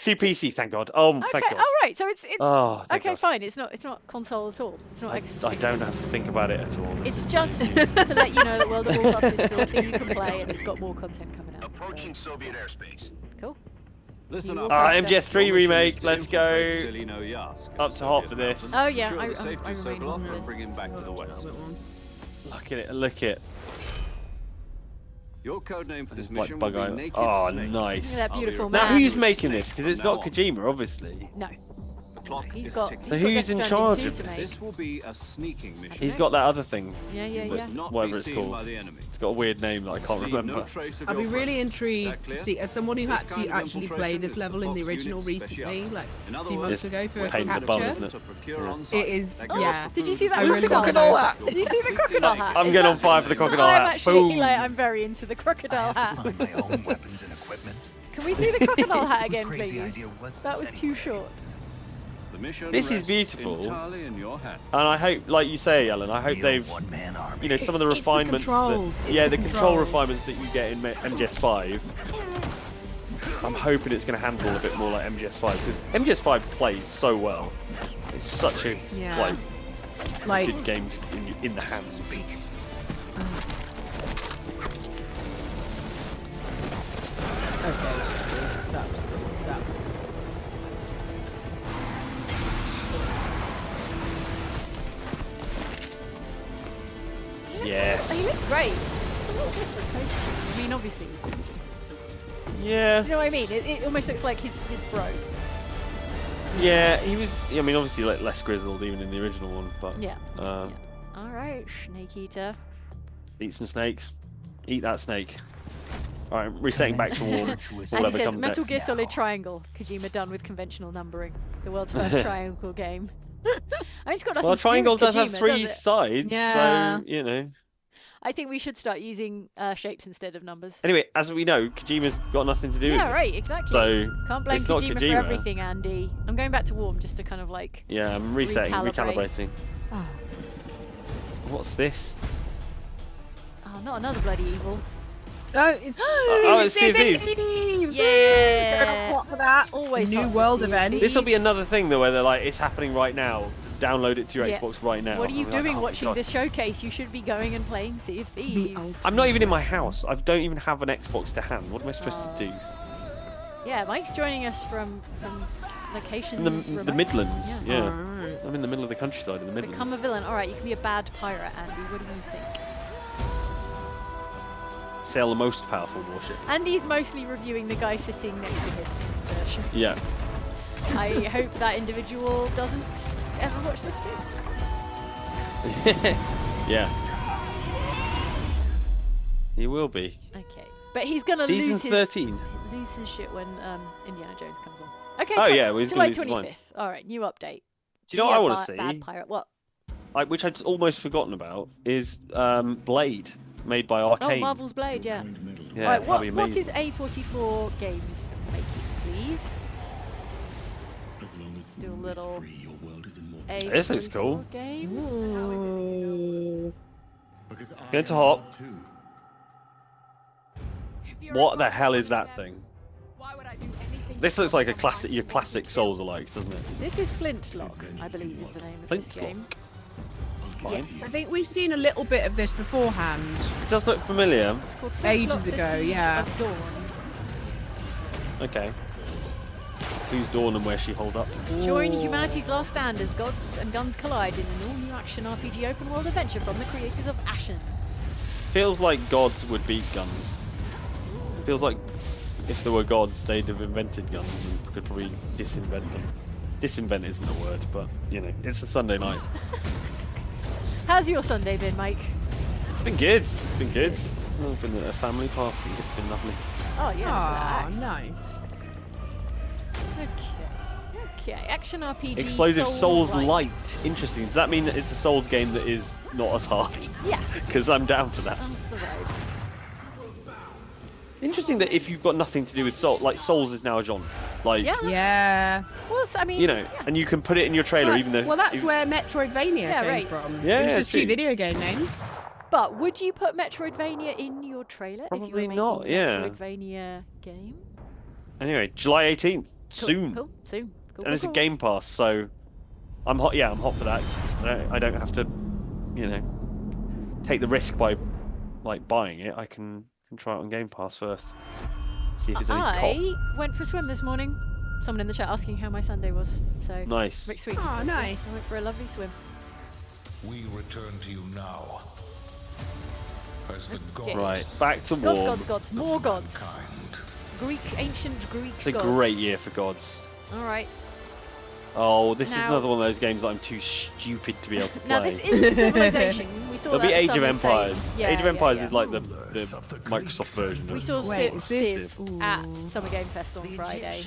To PC, thank God. Oh, Okay. thank God. All right. So it's Oh, thank okay. God. Fine. It's not console at all. It's not. I don't have to think about it at all. It's just to let you know that World of Warcraft is still a thing you can play, and it's got more content coming out. Approaching So. Soviet airspace. Cool. Listen You up. walk MGS3 remake. Let's go Silly no Yask. up to hot for this. Oh yeah, Ensure I the safety remain circle on off and this. bring him back to the west. Look at it. Look at it. Your code name for this Like mission will bug be eye. Naked Oh, Snake. nice. Look at that beautiful Now, man. who's making this? Because it's From not now Kojima, obviously. No. The clock He's is got. ticking. So He's got who's in Death charge Stranding of 2 to this? make. This will be a sneaking mission. He's got that other thing. Yeah, yeah, that- yeah. Not Whatever be it's seen called. by the enemy. It's got a weird name that I can't Leave no remember. trace of I'd be your really presence. Is intrigued that to clear? see, as someone who This had kind to of actually play infiltration this is level the in the Fox original unit's recently, specialty. like In a other few words, months ago for we're a Paint the confident bum, capture. isn't it? to procure Yeah. on site. It is, That Oh, goes yeah. for did you food see that I really crocodile like hat? it. Did you see the crocodile hat? I'm Is getting that- on fire for the crocodile I'm hat. actually Boom. like I'm very into the crocodile hat. Find my own weapons and equipment. Can we see the crocodile hat again, Whose crazy please? idea was That this was too anyway? short. The mission This is rests beautiful. entirely in your hands. And I hope, like you say, Alan, I hope Real they've, one-man army. you know, some of the It's the refinements. controls, That, it's yeah, the the control controls. refinements that you get in MGS5. I'm hoping it's going to handle a bit more like MGS5 because MGS5 plays so well. It's such a Yeah. Like, good game in the hands. Speak. okay, that was cool. That was cool. That was cool. Yes. He looks great. It's a little different, don't you? I mean, obviously. Yeah. Do you know what I mean? It almost looks like his bro. Yeah, he was. I mean, obviously, like less grizzled even in the original one, but Yeah. Uh, All right, Snake Eater. eat some snakes. Eat that snake. All right, resetting back to warm. Virtuous And he Whatever says comes Metal next. Gear Solid Triangle. Kojima done with conventional numbering. The world's first triangle game. I mean, it's got nothing Well, to do triangle with does have Kojima, 3 does it? sides, Yeah. so you know. I think we should start using shapes instead of numbers. Anyway, as we know, Kojima's got nothing to do with Yeah, this. right, exactly. So Can't blame it's not Kojima for Kojima. everything, Andy. I'm going back to warm just to kind of like. Yeah, I'm resetting, Recalibrate. recalibrating. Oh, What's this? not another bloody evil. No, it's it's Sea of Thieves. Thieves. Yeah. Woo! For that. Always New hot for world Sea of event. Thieves. This will be another thing though, where they're like, it's happening right now. Download it to your Yeah. Xbox right now. What are you I'm like, doing oh my watching God. this showcase? You should be going and playing Sea of Thieves. I'm not even in my house. I don't even have an Xbox to hand. What am I supposed to do? Yeah, Mike's joining us from locations. In the remote. Midlands. Yeah. Yeah. Alright. I'm in the middle of the countryside in the Midlands. Become a villain. All right, you can be a bad pirate, Andy. What do you think? sail the most powerful warship. Andy's mostly reviewing the guy sitting next to him version. Yeah. I hope that individual doesn't ever watch the stream. Yeah. He will be. Okay. But he's gonna Season lose 13. lose his shit when Indiana Jones comes on. Okay. Oh, yeah, well, he's July gonna lose his 25th. All right, new update. Do you know what I want to see? Bad pirate. What? Which I'd almost forgotten about is Blade, made by Arcane. Oh, Marvel's Blade, yeah. Yeah, All right, that'd be what amazing. is A44 Games making, please? Do a little A44 This looks cool. Games. Going to hop. What the hell is that thing? This looks like a classic, your classic Souls-alike, doesn't it? This is Flintlock, I believe is the name of this game. Fine. Yes. I think we've seen a little bit of this beforehand. It does look familiar. It's called Ages Flintlock, ago, the Siege yeah. of Dawn. Okay. Who's Dawn and where's she hold up? Join humanity's last stand as gods and guns collide in an all-new action RPG open-world adventure from the creators of Ashen. Feels like gods would beat guns. Feels like if there were gods, they'd have invented guns and could probably disinvent them. Disinvent isn't a word, but, you know, it's a Sunday night. How's your Sunday been, Mike? It's been good. It's been good. I've been at a family party. It's been lovely. Oh, yeah. Oh, relax. nice. Okay. Action RPG. Explosive Souls Light. Light. Interesting. Does that mean that it's a Souls game that is not as hard? Yeah. Because I'm down for that. That's the road. Interesting that if you've got nothing to do with Souls, like Souls is now a genre. Like, Yeah. Well, I mean, you know, and you can put it in your trailer, even though. Well, that's even- where Metroidvania came from. Yeah, It was it's just two true. video game names. But would you put Metroidvania in your trailer if you Probably were making not, a yeah. Metroidvania game? Anyway, July 18th, Cool, soon, Cool. Soon. Cool. and it's a cool. Game Pass, so I'm hot. Yeah, I'm hot for that. I don't have to, you know, take the risk by like buying it. I can try it on Game Pass first. See if it's any cop. I went for a swim this morning. Someone in the chat asking how my Sunday was. So Nice. Rick Sweet. Oh, I nice. went for a lovely swim. We return to you now. As the Okay. Right, back to Gods, war. gods, gods, more gods. kind. Ancient Greek It's a gods. great year for gods. All right. Oh, this is Now- another one of those games that I'm too stupid to be able to play. Now this is Civilization. We saw There'll be that Age of Summer Saint. Empires. Yeah, Age of yeah, Empires yeah. is like the Microsoft version of We it. saw Wait, is this- Civ at Summer Game Fest on Friday.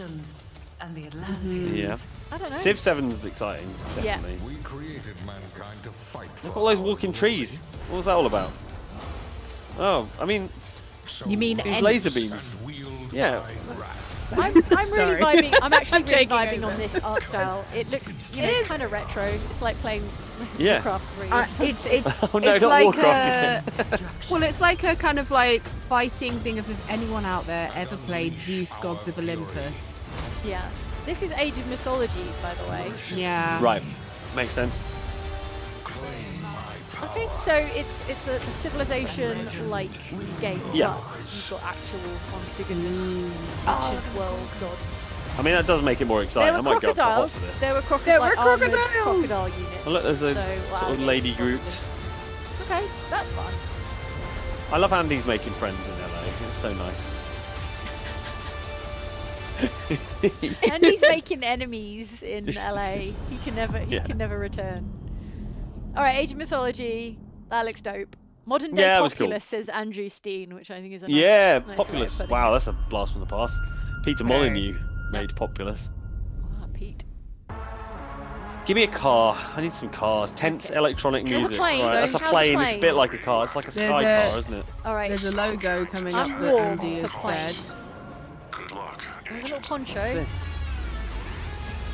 And the Atlanteans. Yeah. I don't know. Civ 7's exciting, Yeah. definitely. We created mankind to fight for Look at all those walking trees. What was that all about? Oh, I mean, You mean these Ents. laser beams. Yeah. Yeah. I'm really Sorry. vibing. I'm actually I'm really taking vibing over. on this art style. It looks, you know, kind of retro. It's like playing Yeah. Warcraft 3. Or something. It's Oh, no, it's not like Warcraft well, it's like a kind of like fighting thing. If anyone out there ever played Zeus Gods of Olympus, Yeah. This is Age of Mythology, by the way. yeah, Right, makes sense. Okay, so it's a Civilization-like game, Yeah. but you've got actual configured ancient world gods. I mean, that does make it more exciting. There I were might go up to hot crocodiles. for this. There were There were armoured crocodiles! crocodile units. Oh, look, there's a so, sort of yeah, Lady it's Groot. possible. Okay, that's fun. I love Andy's making friends in LA. It's so nice. And he's making enemies in LA. He can Yeah. never return. All right, Age of Mythology. That looks dope. Modern day Yeah, that was cool. Populace, says Andrew Steen, which I think is a nice, Yeah, nice way of Populous. putting Wow, it. that's a blast from the past. Peter Molyneux made Populous. Ah, Pete. Give me a car. I need some cars. Tense electronic There's a music. plane. Right, that's a How's a plane. It's a plane? bit like a car. It's like a There's sky a- car, isn't it? All right. there's a logo coming up I'm that warm Andy for has said. planes. Good luck. There's a little poncho. What's this?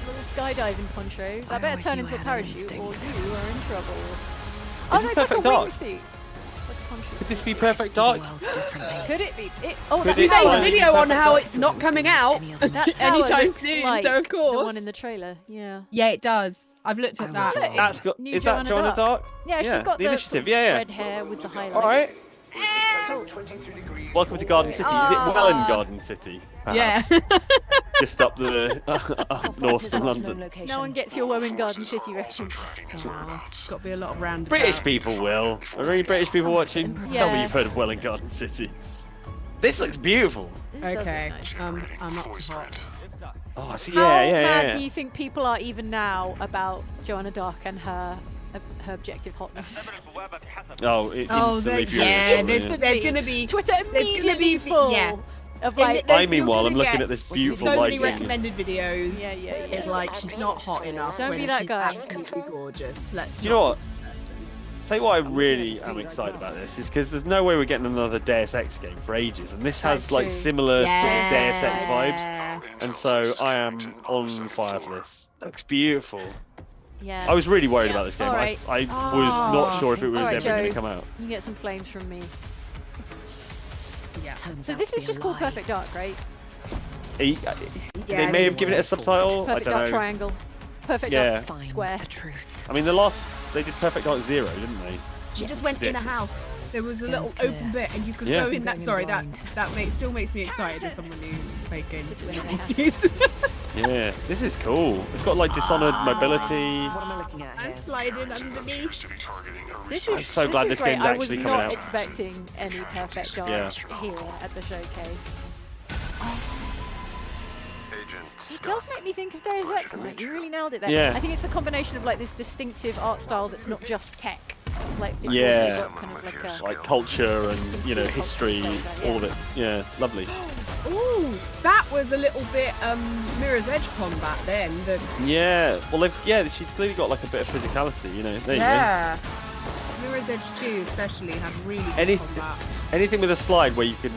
Little skydiving poncho. That better turn into a parachute or you are in trouble. Oh, This no, is it's like a Perfect Dark. wingsuit. Like a poncho. Could this be Perfect Dark? Could it be? Oh, Could that We it made tower- a finally video on Perfect how Dark? it's not coming out that tower anytime looks soon. like So of course, the one in the trailer. Yeah. yeah, it does. I've looked at that. Look, That's got. New Is that Joanna Joanna Dark. Dark? Yeah, she's got the the initiative. sort of Yeah, yeah. red hair with the highlight. All right. Welcome to Garden City. Is it Welland Garden City? Yeah. Perhaps? Just up the up north from London. No one gets your Women Garden City reference. Oh, it's got to be a lot of roundabouts. British people will. Are there any British people watching? Yeah. Tell me you've heard of Welland Garden City. This looks beautiful. This does look Okay, nice. I'm up to hot. Oh, see, How yeah, yeah, mad yeah. do you think people are even now about Joanna Dark and her objective hotness? Oh, it Oh, instantly yeah, furious. there's going to be... Twitter there's gonna immediately be full yeah. of And like. I, meanwhile, you're I'm gonna looking get at this beautiful so many lighting. recommended videos. Yeah, yeah, yeah. It's like she's not hot enough. Don't when be that she's guy. Absolutely gorgeous. Let's Do you know what? Tell you why I really am excited about this is because there's no way we're getting another Deus Ex game for ages, and this has That's like true. similar sort of Deus Ex vibes, Yeah. and so I am on fire for this. Looks beautiful. Yeah. I was really worried about this game. Alright. I was not sure if it was Alright, ever going Joe. to come out. You get some flames from me. Yeah. So this is just called Perfect Dark, right? They Yeah, may it have is. given it a subtitle. Perfect I Dark don't know. Triangle. Perfect Yeah. Dark Square. truth. I mean, they did Perfect Dark Zero, didn't they? She just went in a Yeah. house. There was a Scans little clear. open bit, and you could Yeah. go in that. Going Sorry, in that blind. still makes me excited as someone who made games Just in the went in a house. 90s. Yeah, this is cool. It's got like Dishonored mobility. What am I looking at I'm here? sliding underneath. This is, I'm so glad is this great. game's I actually was coming not out. expecting any Perfect Dark Yeah. here at the showcase. It does make me think of Deus Ex, Mike. You really nailed it there. Yeah. I think it's the combination of like this distinctive art style that's not just tech. It's like it's Yeah. also got kind of like a Like culture and, you know, history, all of it. Yeah, lovely. Ooh, that was a little bit Mirror's Edge combat then. Yeah, well, she's clearly got like a bit of physicality, you know. There you Yeah. Mirror's Edge 2 especially had really good Any- combat. go. Anything with a slide where you can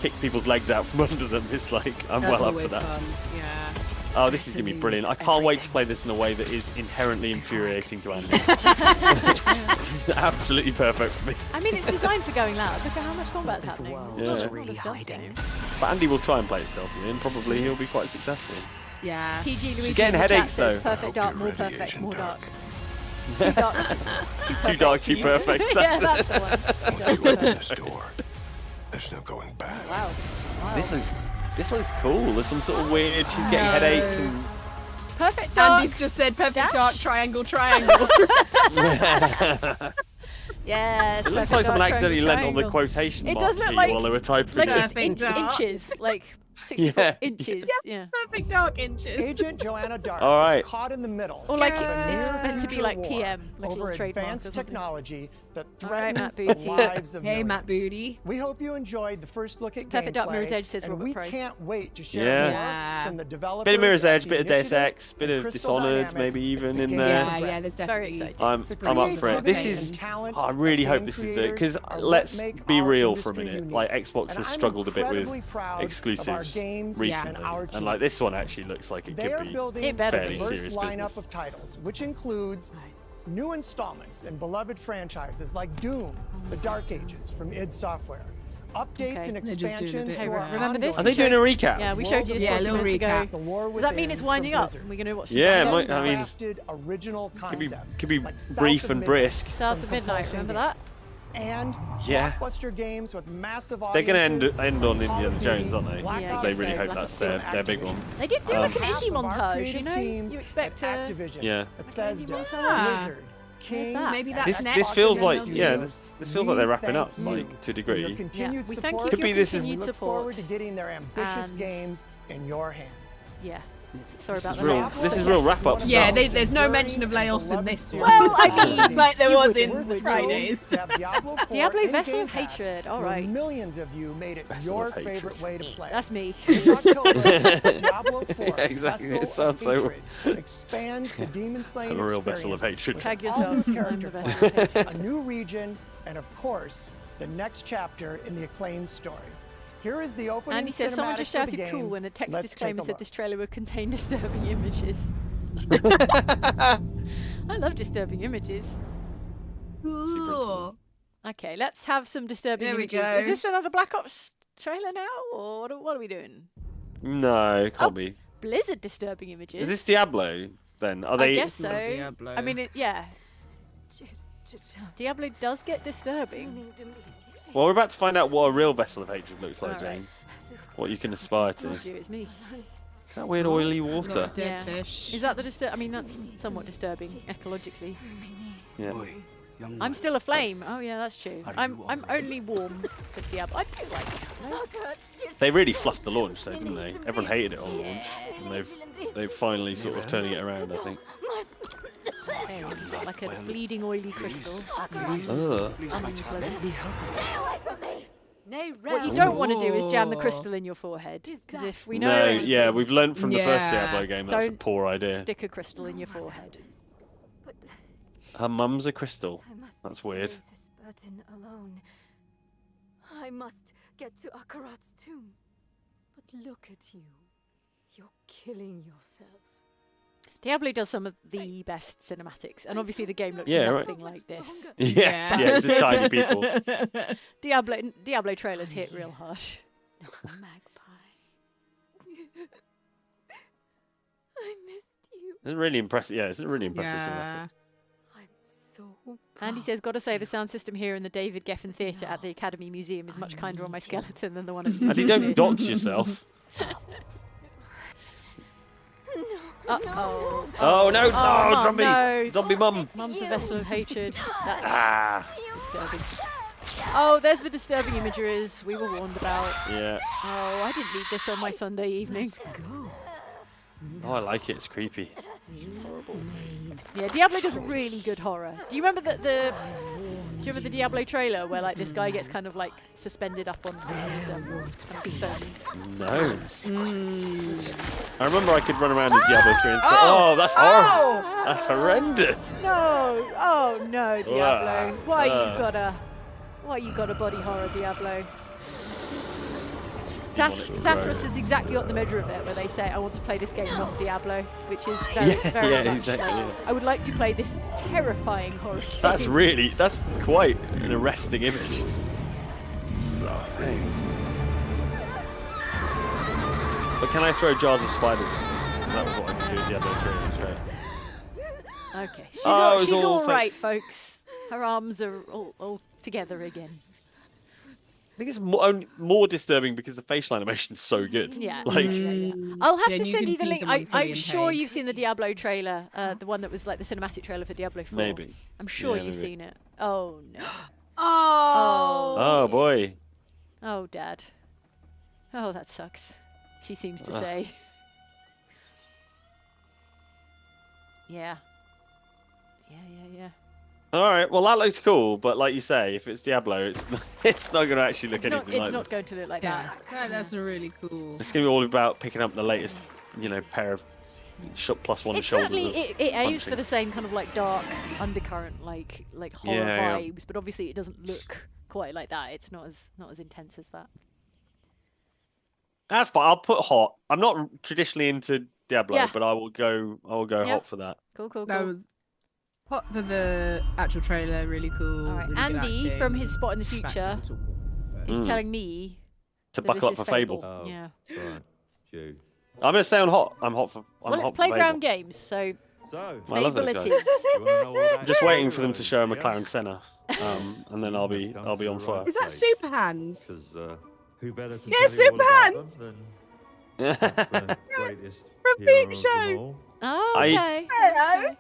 kick people's legs out from under them is like, I'm That's well up for always that. fun. Yeah. Oh, this is going to be brilliant. I can't wait to play this in a way that is inherently infuriating to Andy. It's absolutely perfect for me. I mean, it's designed for going loud. Look at how much combat's happening. world It's is not really a stealth hiding. game. But Andy will try and play it stealthily, and probably he'll be quite successful. Yeah. TG Luigi getting in the chat headaches, says though. Perfect Dark, more perfect, more dark. Too dark. Too dark, too perfect. Yeah, that's the one. Too dark, too perfect. This door. There's no going back. Wow. This looks cool. There's some sort of weird. She's getting headaches and. Perfect Dark. Andy's just said perfect Dash? dark triangle triangle. Yes. It looks Perfect like someone Dark accidentally Triangle, leant on the Triangle. quotation It mark does look key like- while they were typing Like it. it's Perfect dark. inches, like 64 Yeah. inches. Yeah. perfect dark inches. Agent Joanna Dark All right. is caught in the middle. Or like of a it's near meant to be future like war TM, like a over little trademark or advanced something. technology that All right, threatens Matt the Booty. lives of Hey, millions. Matt Booty. We hope you enjoyed the first look at Perfect Dark gameplay, Mirror's Edge says and Robert we Price. can't wait to share Yeah. more Yeah. from the developers. Bit of Mirror's at Edge, the bit of Deus Initiative Ex, bit and of Crystal Dishonored, Dynamics maybe even as the in game there. Yeah, progresses. yeah, there's Very definitely. exciting. I'm up for it. This Creativity is. and talent I really of hope game this is the creators because are what let's make be our real for a industry minute. unique. Like Xbox And has I'm struggled a bit with incredibly proud of our exclusives games recently, and our and like team. this one actually looks like it They are could be. building It better a be. diverse Serious lineup business. of titles, which includes new installments in beloved franchises like Doom, The Dark Ages from id Software, updates Okay. and They're just doing a expansions bit to of our that. Remember this? Are they doing a recap? Yeah, we showed you this Yeah, 40 little minutes ago. recap. The War Does that mean Within it's winding from up? Blizzard. We're going to watch Yeah, the might- I mean- Crafted original Could be concepts like South brief of and Midnight brisk. South of from Midnight, Compulsion remember that? Games. And Yeah. blockbuster games with massive They're going audiences. to end on Call Indiana of Jones, Duty, aren't they? Black Yeah, Because Ops they really so hope Black that's Ops their big Activision. one. They did do like an Half indie of our montage, creative you know? teams You expect at to... Activision, Yeah. Bethesda, montage. Blizzard, Where's King, that? Maybe and that's This next. feels Xbox like Studios. this feels like they're wrapping We up thank like you to a for your degree. continued we support. thank you Could for be your this is- continued We look support. forward to getting their ambitious And- games in your hands. Yeah. Sorry This about is the real. layoffs. This is but real yes. wrap up Yeah, stuff. there's no mention of layoffs in this one. Well, I mean, like there you was wouldn't, in Fridays. Diablo Vessel of Hatred, all right. Millions of you made it Vessel your of Hatred. favorite way to play. That's me. This October, Diablo 4 Yeah, exactly. Vessel It sounds of so- Hatred expands the demon slaying I'm a real vessel of experience hatred. with Tag all new yourself. I'm character the vessel of classes, a new region, and of course, the next chapter in the acclaimed story. Here is the opening Andy says someone cinematic just for the shouted game. cool when a text Let's disclaimer take a said look. this trailer would contain disturbing images. I love disturbing images. Cool. Okay, let's have some disturbing There we images. go. Is this another Black Ops trailer now, or what are we doing? No, it can't Oh. be. Blizzard disturbing images. Is this Diablo then? Are I they? guess so. not Diablo. I mean, yeah. Diablo does get disturbing. Well, we're about to find out what a real vessel of hatred looks like, All right. Jane. What you can aspire to. Oh, dear, it's me. That weird oily water. Dead fish. Is that the I mean, that's somewhat disturbing ecologically. Yeah. I'm still aflame. Oh yeah, that's true. I'm only warm for Diablo. I do like Diablo. They really fluffed the launch, though, didn't they? Everyone hated it on launch, and they've finally sort of turning it around, I think. There you go, like a bleeding oily crystal. That's Ugh. unpleasant. What you don't want to do is jam the crystal in your forehead, because if we know No, anything, yeah, we've learned from the first Yeah. Diablo game that's a Don't poor idea. stick a crystal in your forehead. Her mum's a crystal. That's weird. This burden alone. I must get to Akarat's tomb. But look at you. You're killing yourself. Diablo does some of the best cinematics, and obviously the game looks Yeah, right. nothing like this. Yes, yeah, it's a tiny people. Diablo trailers hit real hard. Magpie. I missed you. It's really impressive. Yeah, it's a really impressive Yeah. cinematic. I'm so Andy says, "Gotta say, the sound system here in the David Geffen Theatre at the Academy Museum is much kinder on my skeleton than the one at the Andy, don't dox yourself. Uh-oh. Oh no! Mum, Oh, zombie! no. Zombie mum! Mum's the vessel of hatred. That's Ah! disturbing. Oh, there's the disturbing images we were warned about. Yeah. Oh, I didn't need this on my Sunday evening. Oh, I like it. It's creepy. It's horrible. Yeah, Diablo does really good horror. Do you remember do you remember the Diablo trailer where like this guy gets kind of like suspended up on his kind of stone? No. I remember I could run around in Diablo 3 and say, "Oh, that's horrible. That's horrendous." No! Oh no, Diablo! Why uh. you got a body horror, Diablo? Zathras is exactly what the measure of it, where they say, "I want to play this game, not Diablo," which is very much exactly. like, Yeah. I would like to play this terrifying horror game. That's quite an arresting image. Nothing. But can I throw jars of spiders at them? That was what I could do in Diablo 3. It was great. Okay, Oh, she's it's all all right, folks. Her arms are all together again. I think it's more disturbing because the facial animation is so good. Yeah. Like, yeah. I'll have Yeah, to you send can you the see link. someone fully I'm in sure pain. you've seen the Diablo trailer, the one that was like the cinematic trailer for Diablo 4. Maybe. I'm sure Yeah, you've maybe. seen it. Oh no. Oh. oh boy. Oh, Dad. Oh, that sucks. She seems to say. Yeah. Yeah. All right. Well, that looks cool, but like you say, if it's Diablo, it's not going to actually look It's not, anything like it's not this. going to look like Yeah, that. that's really cool. It's going to be all about picking up the latest, pair of plus one It shoulders. certainly it aims for punching. the same kind of like dark undercurrent, like horror Yeah. vibes, but obviously it doesn't look quite like that. It's not as intense as that. That's fine. I'll put hot. I'm not traditionally into Diablo, Yeah. but I will go Yeah. hot for that. Cool. That was hot for the actual trailer, really cool. All right, really good Andy acting. from his spot in the Backed future into a wall, but- is telling me To that buckle this up is for Fable. Oh. Yeah. Right. Jude. I'm going to stay on hot. I'm hot for. I'm Well, hot it's for playground Fable. games, so So, I love Fable those it guys. is. you wanna know all that I'm just waiting for them to story, show a yeah? McLaren Senna, and then I'll be on fire. Is that Super Hands? 'Cause, who better to Yeah, tell you all Super about Hands! them than the greatest From hero Peep of Show. them all? Oh, I- okay. Hello.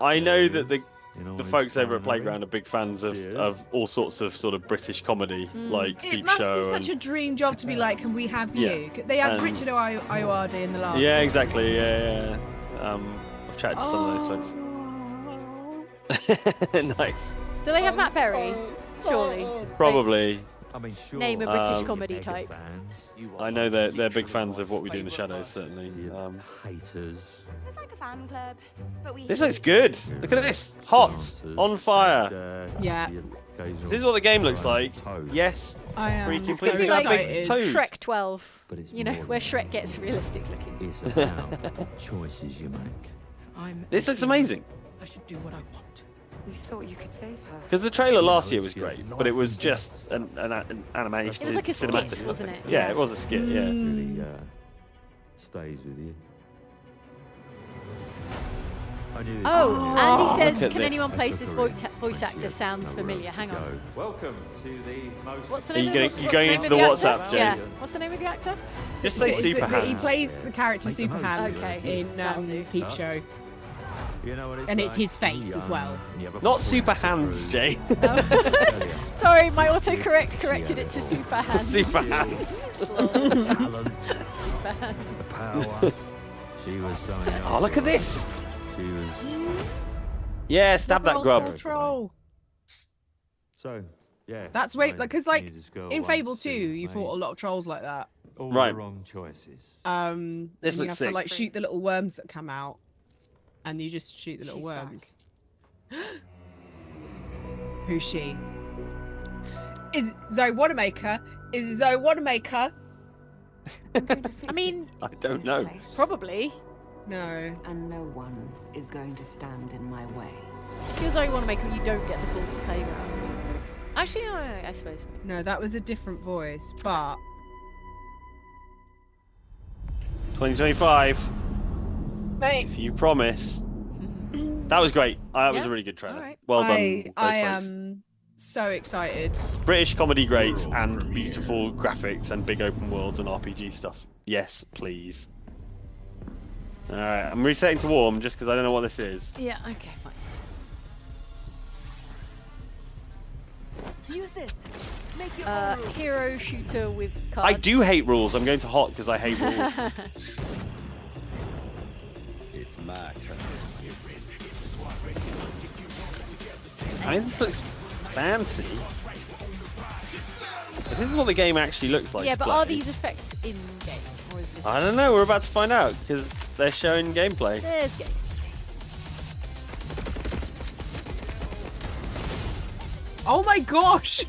I know that the You know, the he's folks over at flying Playground are big fans of Cheers. all sorts of sort of British comedy, like It Peep must Show. be such a and... dream job to be like, can we have Yeah. you? They had And- Richard Ayoade in the last Yeah, one. exactly. Yeah. I've chatted to some of those folks. Nice. Do they have Matt Berry? Surely. Probably. I mean, sure. Name a British Um, comedy Mega type. fans, I know they're big fans of what we do in the shadows, certainly. you haters. It's like a fan club, but we This looks good. Look at this. Hot. On fire. And, Yeah. the occasional This is what the game looks like. toad. Yes. I am Pretty so completely got a big excited. toad. Shrek 12. But it's You know, more where than Shrek that. gets realistic looking. It's about the choices you make. This looks amazing. I should do what I want. We thought you could save her. Because the trailer last year was great, but it was just an animation. It was like a skit, cinematic. wasn't it? Yeah, it was a skit. Yeah. Really stays with you. Oh, Andy look says, at can this. anyone place this voice actor? Sounds familiar. Hang on. Welcome to the most. What's the Are you name going, of the, you what's going the into name the of WhatsApp, actor? Jay? Yeah. What's the name of the actor? Just say Super He Hands. plays the character Super Hands Okay, in that'll do. Peep Show. You know what it's And it's like his to be face as young well. and you have a Not point Super to Hands, prove. Jay. Sorry, my autocorrect corrected it to Super Hands. Super Hands. Talent, Super Hands. the power. She was something else. Oh, look at this. She was. Yeah, stab that grub. Troll. So, yeah. That's way because like teenagers go in on Fable to 2, you made fought a lot of trolls like that. all Right. the wrong choices. This And you looks have sick. to like shoot the little worms that come out, and you just shoot the little She's worms. Who's she? Is Zoe Wanamaker? Is Zoe Wanamaker? I mean, I don't know. probably. No. And no one is going to stand in my way. Feels like you want to make when you don't get the full playground. Actually, no, I suppose. No, that was a different voice, but 2025. mate, If you promise. That was great. That was a really good trailer. Alright. Well done. I those folks. am so excited. British comedy greats and beautiful graphics and big open worlds and RPG stuff. Yes, please. Alright, I'm resetting to warm just because I don't know what this is. Yeah, okay, fine. Use this. Make your Hero shooter with cards. I do hate rules. I'm going to hot because I hate rules. It's my turn. I mean, this looks fancy. But this is what the game actually looks like. Yeah, to but play. are these effects in game? Or is this... I don't know. We're about to find out because they're showing gameplay. There's game. Oh my gosh!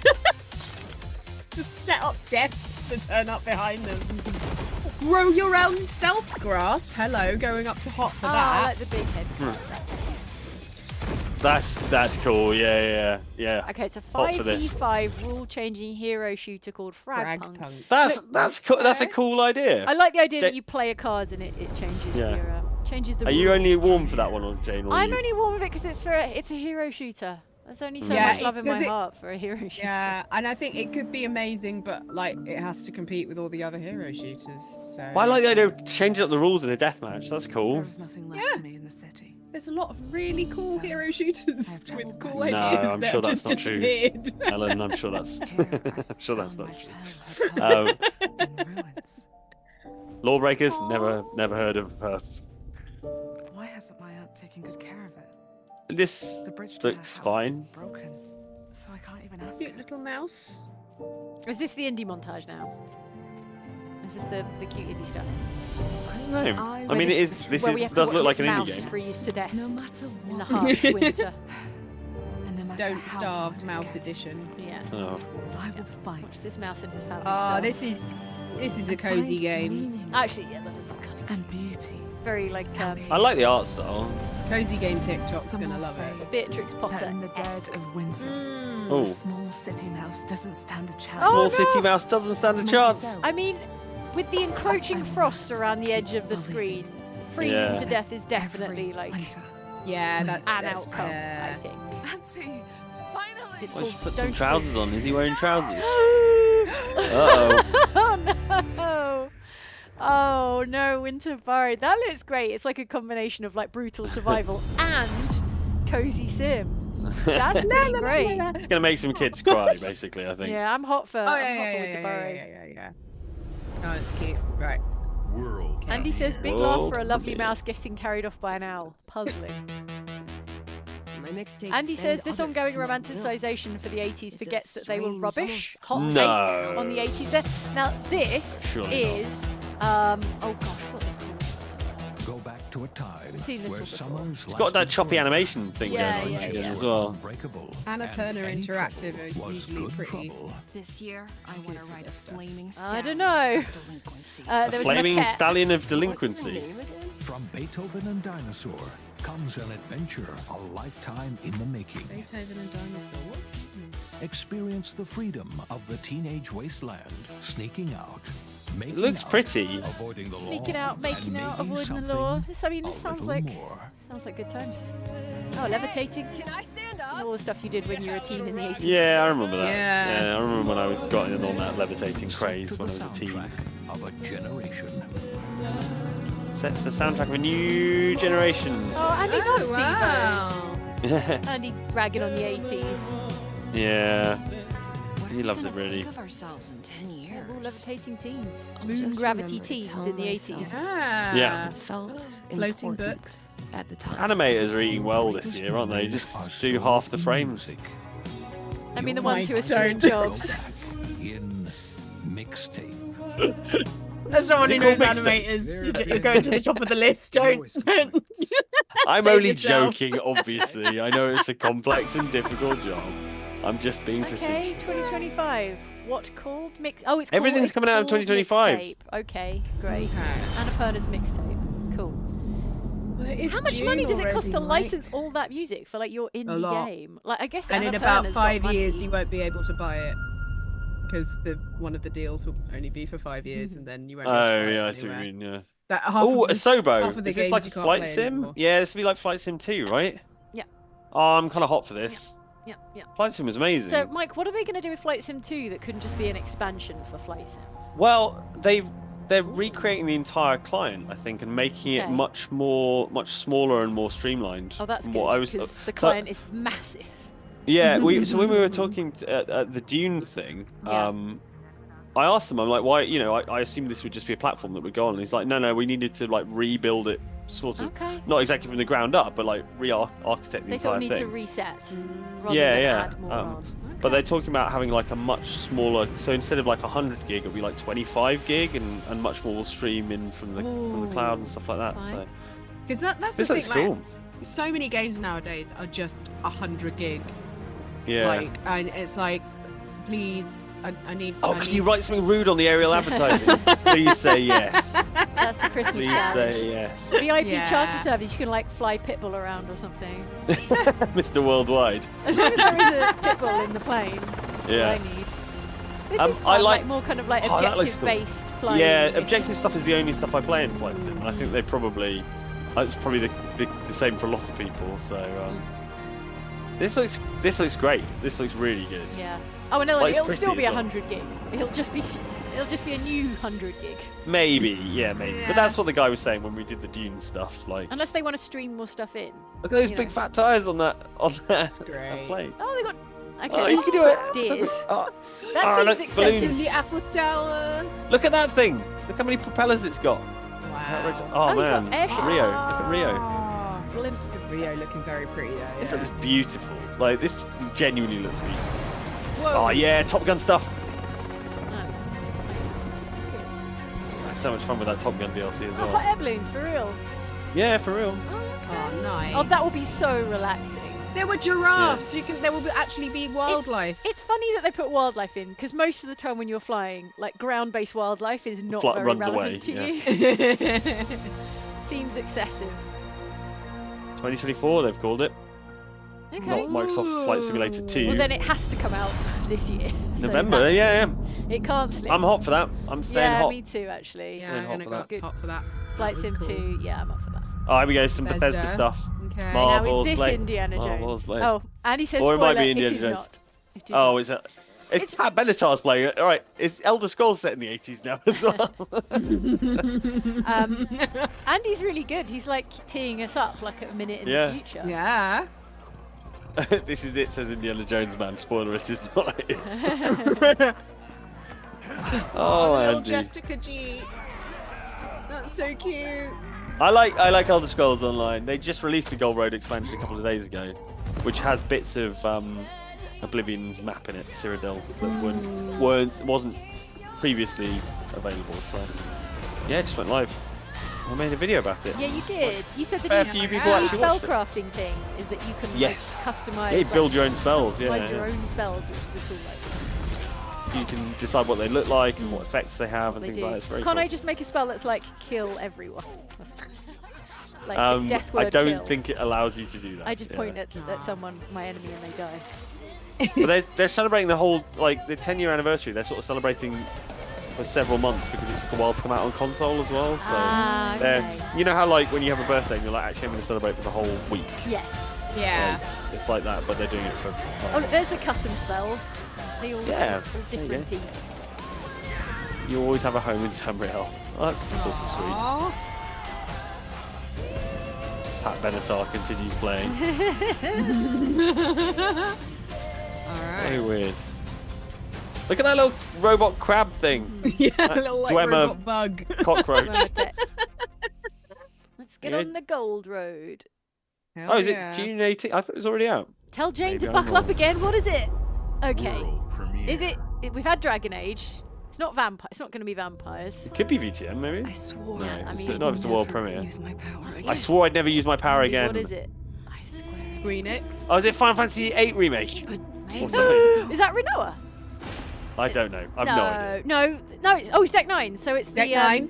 Just set up death to turn up behind them. Grow your own stealth grass. Hello, going up to hot for I that. like the big head. That's cool. Yeah. Okay, it's a Hot for this. 5v5 rule-changing hero shooter called FragPunk. That's cool. That's a cool idea. I like the idea that you play a card and it changes Yeah. your changes the. Are you rules. only warm for that one, or Jane? Or I'm you... only warm with it because it's a hero shooter. There's only so Yeah, much love in my because it- heart for a hero shooter. Yeah, and I think it could be amazing, but like it has to compete with all the other hero shooters. So Well, I like the idea of changing up the rules in a deathmatch. That's cool. There's nothing left for me in the city. there's a lot of really cool hero shooters with cool No, ideas I'm that sure have that's just not true. disappeared. Ellen, I'm sure that's. I'm sure that's not true. Lawbreakers, never heard of her. Why hasn't my aunt taken good care of it? This The bridge to her looks house fine. is broken, so I can't even ask Cute her. little mouse. Is this the indie montage now? Is this the cute indie stuff? I don't know. I Where mean, this- it is. This where we is, have to does watch look like this an indie mouse game. freeze to death No matter in the what. harsh winter. And no matter Don't how starve, hard it mouse gets, edition. Yeah. Oh. I will fight. Watch this mouse and his family. Oh, stuff. this is a cozy game. Actually, yeah, that does look kind of And beauty. very like I like the art style. Cozy game TikTok's Some gonna will love say it. Beatrix Potter. that in the dead of winter, Oh. a small city mouse doesn't stand a chance. Small city mouse doesn't stand a chance. I mean, with the encroaching frost around the edge of the screen, freezing Yeah. to death is definitely like Yeah, that's an outcome, I think. Nancy, finally! It's Why called should put Don't some trousers on? Is he wearing trousers? oh no! Oh no, Winter Burrow. That looks great. It's like a combination of like brutal survival and cozy sim. That's pretty great. It's gonna make some kids cry, basically. I think. Yeah, I'm hot for. Oh I'm yeah, hot for yeah, Winter yeah, Burrow. yeah. Oh, it's cute. Right. World. Andy says, "Big World laugh for a lovely premiere. mouse getting carried off by an owl." Puzzling. My mixtape. Andy says this ongoing romanticisation for the 80s forgets that they were strange, rubbish. Hot almost take No. on the 80s. There. Now this Surely is oh gosh, what are they called? Go back to a time I've seen this where one before. summers It's got that lasted choppy forever. animation thing Yeah, going on yeah, in it yeah. as well. Unbreakable, Annapurna and any Interactive trouble are was usually good pretty. trouble. This year, I want to write a flaming I don't know. delinquency. There A was flaming Mecha. stallion of delinquency. From Beethoven and Dinosaur comes an adventure, a lifetime in the making. Beethoven and Dinosaur. Experience the freedom of the teenage wasteland, sneaking out, It looks pretty. Sneaking out, making out, avoiding the law. This sounds like good times. Oh, levitating. Can I stand up? All the stuff you did when you were a teen in the 80s. Yeah, I remember that. Yeah. I remember when I got in on that levitating craze when I was a teen. Of a generation. Set to the soundtrack of a new generation. Oh, Andy loves wow. Devo. Andy ragging on the 80s. Yeah. He loves it really. Think of ourselves in 10 years. All levitating teens. I'll Moon just gravity remember to teens tell in the myself 80s. Yeah. It felt Floating important books. at the time. Animators are eating well this year, aren't they? Just do half the frames. I mean, the ones who are still in don't. jobs. In Mixtape. As someone who knows Mixtape. animators, you're going to the top of the list. Don't. I'm Save only yourself. joking, obviously. I know it's a complex and difficult job. I'm just being Okay, facetious. 2025. What called? Oh, it's Everything's called, coming out in called 2025. Mixtape. Okay, great. Okay. Annapurna's Mixtape. Cool. Well, it is How much June money does it cost to already, license all that music for like your A indie lot. game? Like, I guess. And in about Annapurna's 5 got years, money. you won't be able to buy it because one of the deals will only be for 5 years, and then you won't. Be able to buy Oh, it yeah, I see what anywhere. you mean, yeah. That half Oh, of a the- Sobo. half of the Is this games like you a can't flight play sim? anymore. Yeah, this will be like Flight Sim 2, right? Yeah. Oh, I'm kind of hot for this. Yeah, yeah. Flight Sim was amazing. So, Mike, what are they going to do with Flight Sim 2 that couldn't just be an expansion for Flight Sim? Well, they're recreating the entire client, I think, and making it Okay. much smaller and more streamlined. Oh, that's from good, what I was- because the so- client is massive. Yeah, so when we were talking at the Dune thing, Yeah. I asked him, I'm like, why? You know, I assumed this would just be a platform that would go on. And he's like, no, we needed to like rebuild it, sort of, Okay. not exactly from the ground up, but like re-architect the They sort entire of need thing. to reset rather Yeah, than yeah. add more on. But they're talking about having like a much smaller. So instead of like 100 gig, it'll be like 25 gig, and much more will stream in from the cloud and stuff like that. Fine. So Because that's this the looks thing. cool. Like, so many games nowadays are just 100 gig. Yeah. Like, and it's like, please, I need. Oh, I can need... you write something rude on the aerial advertising? Please say yes. That's the Christmas Please challenge. say yes. VIP Yeah. charter service, you can like fly Pitbull around or something. Mr. Worldwide. As long as there is a Pitbull in the plane, that's all Yeah. I need. This is I fun, like- more kind of like Oh, that looks cool. objective-based flying. Yeah, mission. objective stuff is the only stuff I play in Flight Sim, and I think they probably it's probably the same for a lot of people. So this looks great. This looks really good. Yeah. Oh, and no, Like, it's it'll pretty still be as well. 100 gig. It'll just be a new 100 gig. Maybe, yeah, maybe. Yeah. But that's what the guy was saying when we did the Dune stuff. Like, Unless they want to stream more stuff in. look at those you big know. fat tires on that great. plane. Oh, they got. Okay. Oh, you can do it. Deers. Oh, That oh, seems look, excessive. balloons. the Eiffel Tower. Look at that thing. Look how many propellers it's got. Wow. Oh, you've got man, airships. Rio. Look at Rio. Ah, Glimpse and stuff. Rio looking very pretty though. This Yeah. looks beautiful. Like, this genuinely looks beautiful. Whoa. Oh yeah, Top Gun stuff. No, it's- I had so much fun with that Top Gun DLC as Oh, well. hot air balloons for real. Yeah, for real. Oh, nice. Oh, that will be so relaxing. There were giraffes. There will actually be wildlife. It's funny that they put wildlife in because most of the time when you're flying, like ground-based wildlife is not very runs relevant away, to yeah. you. Seems excessive. 2024, they've called it. Okay. Not Microsoft Flight Simulator 2. Well, then it has to come out this year. So November, that's- yeah. It can't slip. I'm hot for that. I'm staying yeah, hot. me too, actually. Yeah, I'm hot gonna for go that. up top for that. Flight That was Sim cool. 2, yeah, I'm up for that. Oh, here we go. Some Bethesda Bethesda. stuff. Okay. Now, Marvel's is this Blade. Indiana Jones? Marvel's Blade. Oh, Andy says Or it spoiler, might be it Indiana is Jones. not. It is Oh, not. is it? It's Pat Benatar's playing it. All right, it's Elder Scrolls set in the 80s now as well. Andy's really good. He's like teeing us up like a minute in Yeah. the future. Yeah. This is it, says Indiana Jones, man. Spoiler, it is not it. Oh, the little Andy. Jessica G. That's so cute. I like Elder Scrolls Online. They just released the Gold Road expansion a couple of days ago, which has bits of Oblivion's map in it, Cyrodiil, that wasn't previously available. So yeah, it just went live. I made a video about it. Yeah, you did. You said Fair that few the people new actually watched it. spellcrafting thing is that you can Yes. like, customize. Yeah, you build your own spells, Customize yeah, your yeah. own spells, which is a cool idea. So you can decide what they look like and what effects they have and They things do. like that. It's very Can't cool. I just make a spell that's like kill everyone? Like death I word don't kill. think it allows you to do that. I just yeah. point at someone, my enemy, and they die. But they're celebrating the whole, like, the 10-year anniversary. They're sort of celebrating for several months because it took a while to come out on console as well. So okay. you know how like when you have a birthday and you're like, actually I'm going to celebrate for the whole week. Yes. Yeah. Like, it's like that, but they're doing it for. Oh, look, there's the custom spells. They all all different. You always have a home in Tamriel. Oh, that's sort of sweet. Pat Benatar continues playing. Alright. So weird. Look at that little robot crab thing. Yeah, a little like robot bug. Cockroach. Let's get on the gold road. Oh, is it June 18th? I thought it was already out. Tell Jane Maybe to I'm buckle wrong. up again. What is it? Okay. Is it? We've had Dragon Age. It's not vampire. It's not going to be vampires. It could be VTM, maybe. I swore. No, I it's mean, not if it's a world premiere. Use my power again. I swore I'd never use my power Andy, again. What is it? Squeenix. Oh, is it Final Fantasy VIII remake? Or something? Is that Renoa? I don't know. I've no idea. No. It's, it's Deck 9. So it's Deck the 9.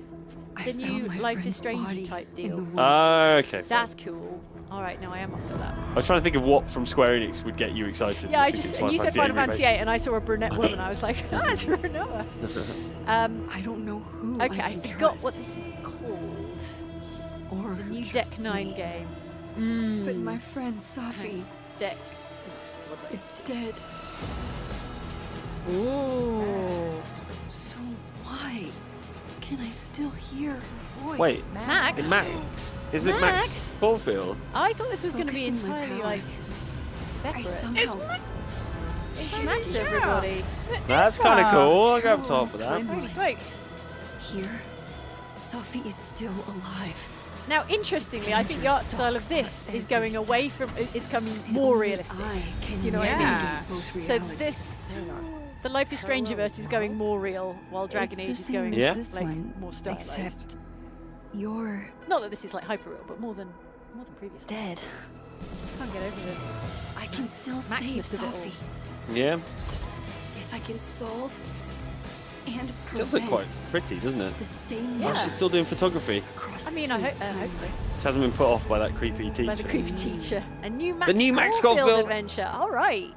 the new Life is Strange type deal. Oh, okay. Fine. That's cool. All right, no, I am up for that. I was trying to think of what from Square Enix would get you excited. Yeah, think it's you said Final Fantasy VIII 8, and I saw a brunette woman. I was like, it's Renoa. I don't know who. Okay, I can forgot trust. what this is called. Or The who new trusts Deck 9 me. game. But my friend Safi Deck. is dead. Ooh. So why can I still hear her voice? Wait, Max? Max? Is it Max Caulfield? I thought this was going to be Focus on my entirely power. like I separate. somehow It's Max, everybody. That's kind of cool. I'll go up top with that. Holy smokes. Here, Safi is still alive. Now, interestingly, I think the art style of this is going away from. It's coming more realistic. Do you know what I mean? So this, the Life is Strangerverse is going more real, while Dragon Age is going like more stylized. Except you're Not that this is like hyper real, but more than previous. dead. Can't get over it. I can still save Maximus of it all. Safi Yeah. if I can solve and It does look prevent quite pretty, doesn't it? the same Yeah. Oh, she's still doing photography. I mean, I hope so. She hasn't been put off by that creepy teacher. By the creepy teacher. A new Max, The new Max Caulfield Caulfield. adventure. All right.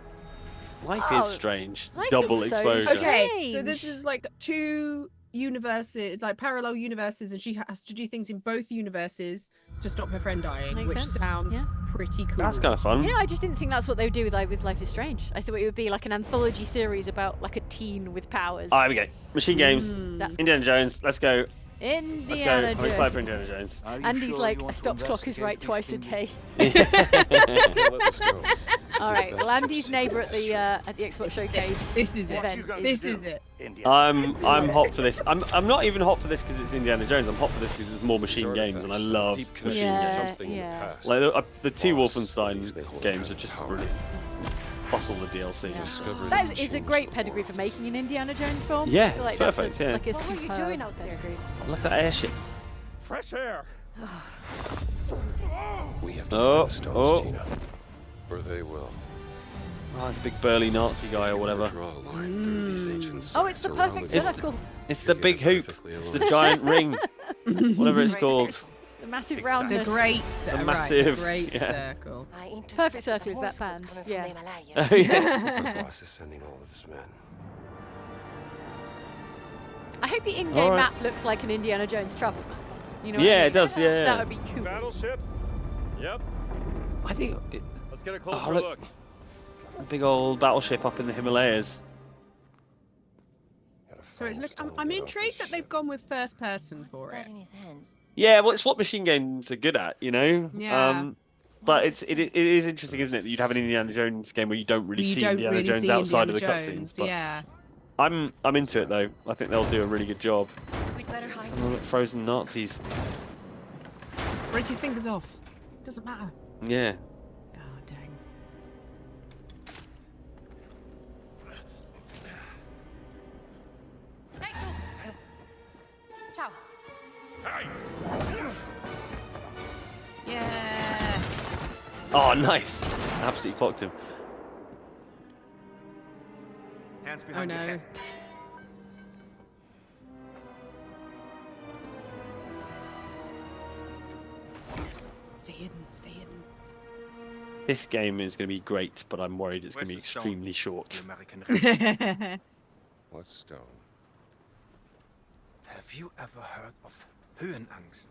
Life Oh, is strange. life Double is so exposure. Okay, so Strange. this is like two universes, like parallel universes, and she has to do things in both universes to stop her friend dying, Makes which sense. sounds Yeah. pretty cool. That's kind of fun. Yeah, I just didn't think that's what they would do with Life is Strange. I thought it would be like an anthology series about like a teen with powers. Oh, here we go. Machine games. That's Indiana Jones. Let's go. Indiana Let's go. I'm excited for Indiana Jones. Andy's like, a stop clock is right twice a day. All right, well, Andy's neighbour at the Xbox Showcase This is it. event. This is it. I'm hot for this. I'm not even hot for this because it's Indiana Jones. I'm hot for this because there's more machine games, and I love machine games. Yeah. Like the two Wolfenstein games are just brilliant. Plus all the DLC. That is a great pedigree for making an Indiana Jones film. Yeah, I feel like it's that's perfect, yeah. Like a What were you superb doing out there? pedigree. I love that airship. Fresh air. We have to Oh, find the stones, oh. Gina. Or they will. Oh, it's a big burly Nazi guy or whatever. Draw a line through these ancient Oh, it's the sites around perfect the circle. It's the big hoop. It's the giant ring. Whatever it's called. The massive The roundness. great, The right, massive, the great yeah. circle. Perfect circle is that band. Yeah. Oh, yeah. Voss is sending all of his men. I hope the in-game All right. map looks like an Indiana Jones travel map. You know what I Yeah, mean? it does. Yeah. That would be cool. Battleship. Yep. I think Let's get a closer look. look. a big old battleship up in the Himalayas. So it's, look, I'm intrigued that they've gone with first person for it. Yeah, well, it's what machine games are good at, you know. Yeah. But it is interesting, isn't it, that you'd have an Indiana Jones game where you don't really see Indiana Jones outside of the cutscenes. But Yeah. I'm into it though. I think they'll do a really good job. We'd better hide. Oh, look, frozen Nazis. Break his fingers off. Doesn't matter. Yeah. Oh, dang. Ciao. Yeah. Oh, nice. Absolutely clocked him. Hands Oh behind your no. head. Stay hidden. Stay hidden. This game is going to be great, but I'm worried it's going to be Where's the stone? extremely short. The American What stone? Have you ever heard of Höhenangst?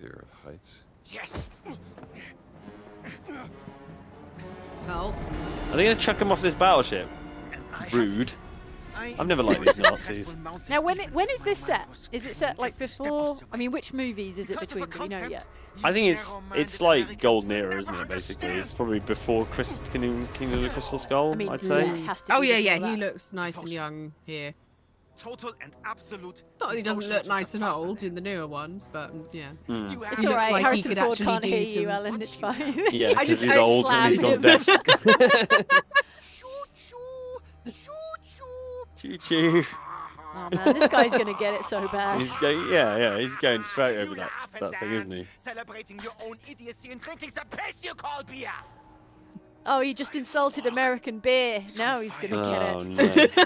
Fear of heights. Yes. Oh. Are they going to chuck him off this battleship? Rude. I've never liked these Nazis. Now, when is this set? Is it set like before? I mean, which movies is it between? Do we know yet? I think it's like Golden Era, isn't it? Basically, it's probably before Kingdom of the Crystal Skull. I mean, I'd say. Yeah, it has to Oh be yeah, before he that. looks nice and young here. Total and absolute. Not that he doesn't look nice and old in the newer ones, but yeah. Mm. It's He looks alright. like he Harrison could Ford actually can't do hear you, some- Ellen. It's fine. Yeah, because he's I old and he's slammed gone him. deaf. Choo choo. Oh man, this guy's gonna get it so bad. He's going, yeah, he's going straight over that thing, isn't he? Celebrating your own idiocy and drinking the piss you call beer. Oh, he just insulted American beer. Now he's gonna get Oh it. no.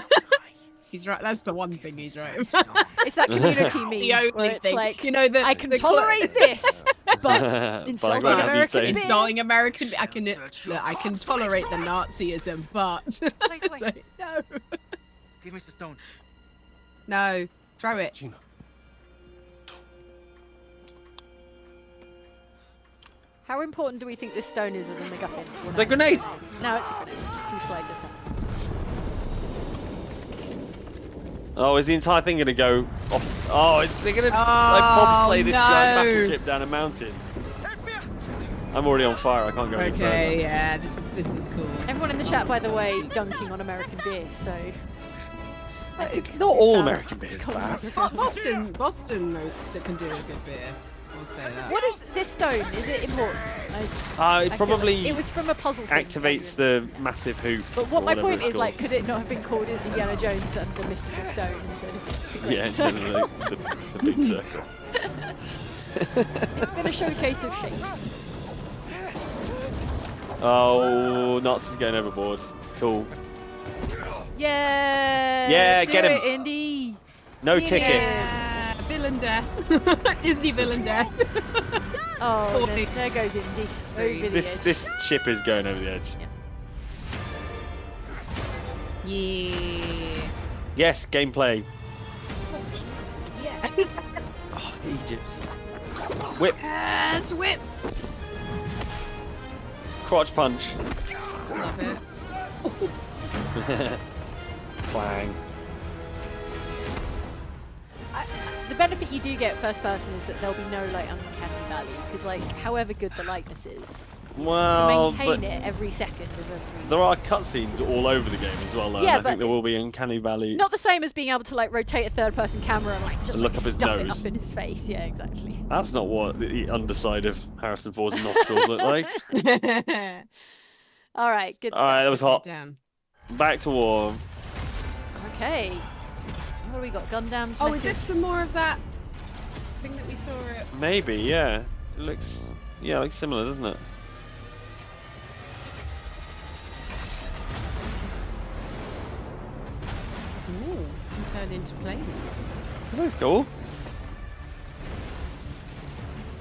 He's right. That's the one thing he's right about. It's that community meme The only where it's thing. like, You know, I can tolerate this, but insulting what have you American said? beer. Insulting American. I can tolerate the Nazism, but it's like, no, Give me the stone. no, throw it. Gina. How important do we think this stone is as a MacGuffin? It's a grenade. No, it's a grenade. 2 slides of it. Oh, is the entire thing going to go off? Oh, they're going to like Oh, bobsleigh this giant no. battleship down a mountain. I'm already on fire. I can't go any Okay, further. yeah, this is cool. Everyone in the chat, by the way, dunking on American beer, so... It's not all American beer is bad. Boston that can do a good beer. We'll say that. What is this stone? Is it important? It I feel probably like it was from a puzzle thing, activates the massive hoop. But what or my whatever point it's is, like, called. could it not have been called Indiana Jones and the mystical stone instead of Yeah, instead of the big circle. It's been a showcase of shapes. Oh, Nazis going overboard. Cool. Yeah. Yeah, do get him. it, Indy. No Yeah. ticket. Yeah, villain death. Disney villain death. Oh, there goes Indy. Over the edge. This ship is going over the edge. Yeah. Yes, gameplay. Yeah. Oh, Egypt. Whip. Yes, whip. Crotch punch. Love it. Clang. The benefit you do get first person is that there'll be no like uncanny valley because like however good the likeness is, Well, to maintain it every second of every. There are cutscenes all over the game as well, though. Yeah, and I but think there will be uncanny valley. Not the same as being able to like rotate a third person camera and like just Look like, up his stuff it nose. up in his face. Yeah, exactly. That's not what the underside of Harrison Ford's nostrils look like. All right, good. All right, that was hot. Down. Back to war. Okay. What do we got? Gundams. Oh, mechas. is this some more of that thing that we saw at... Maybe, yeah. It looks similar, doesn't it? Ooh, can turn into planes. That's cool.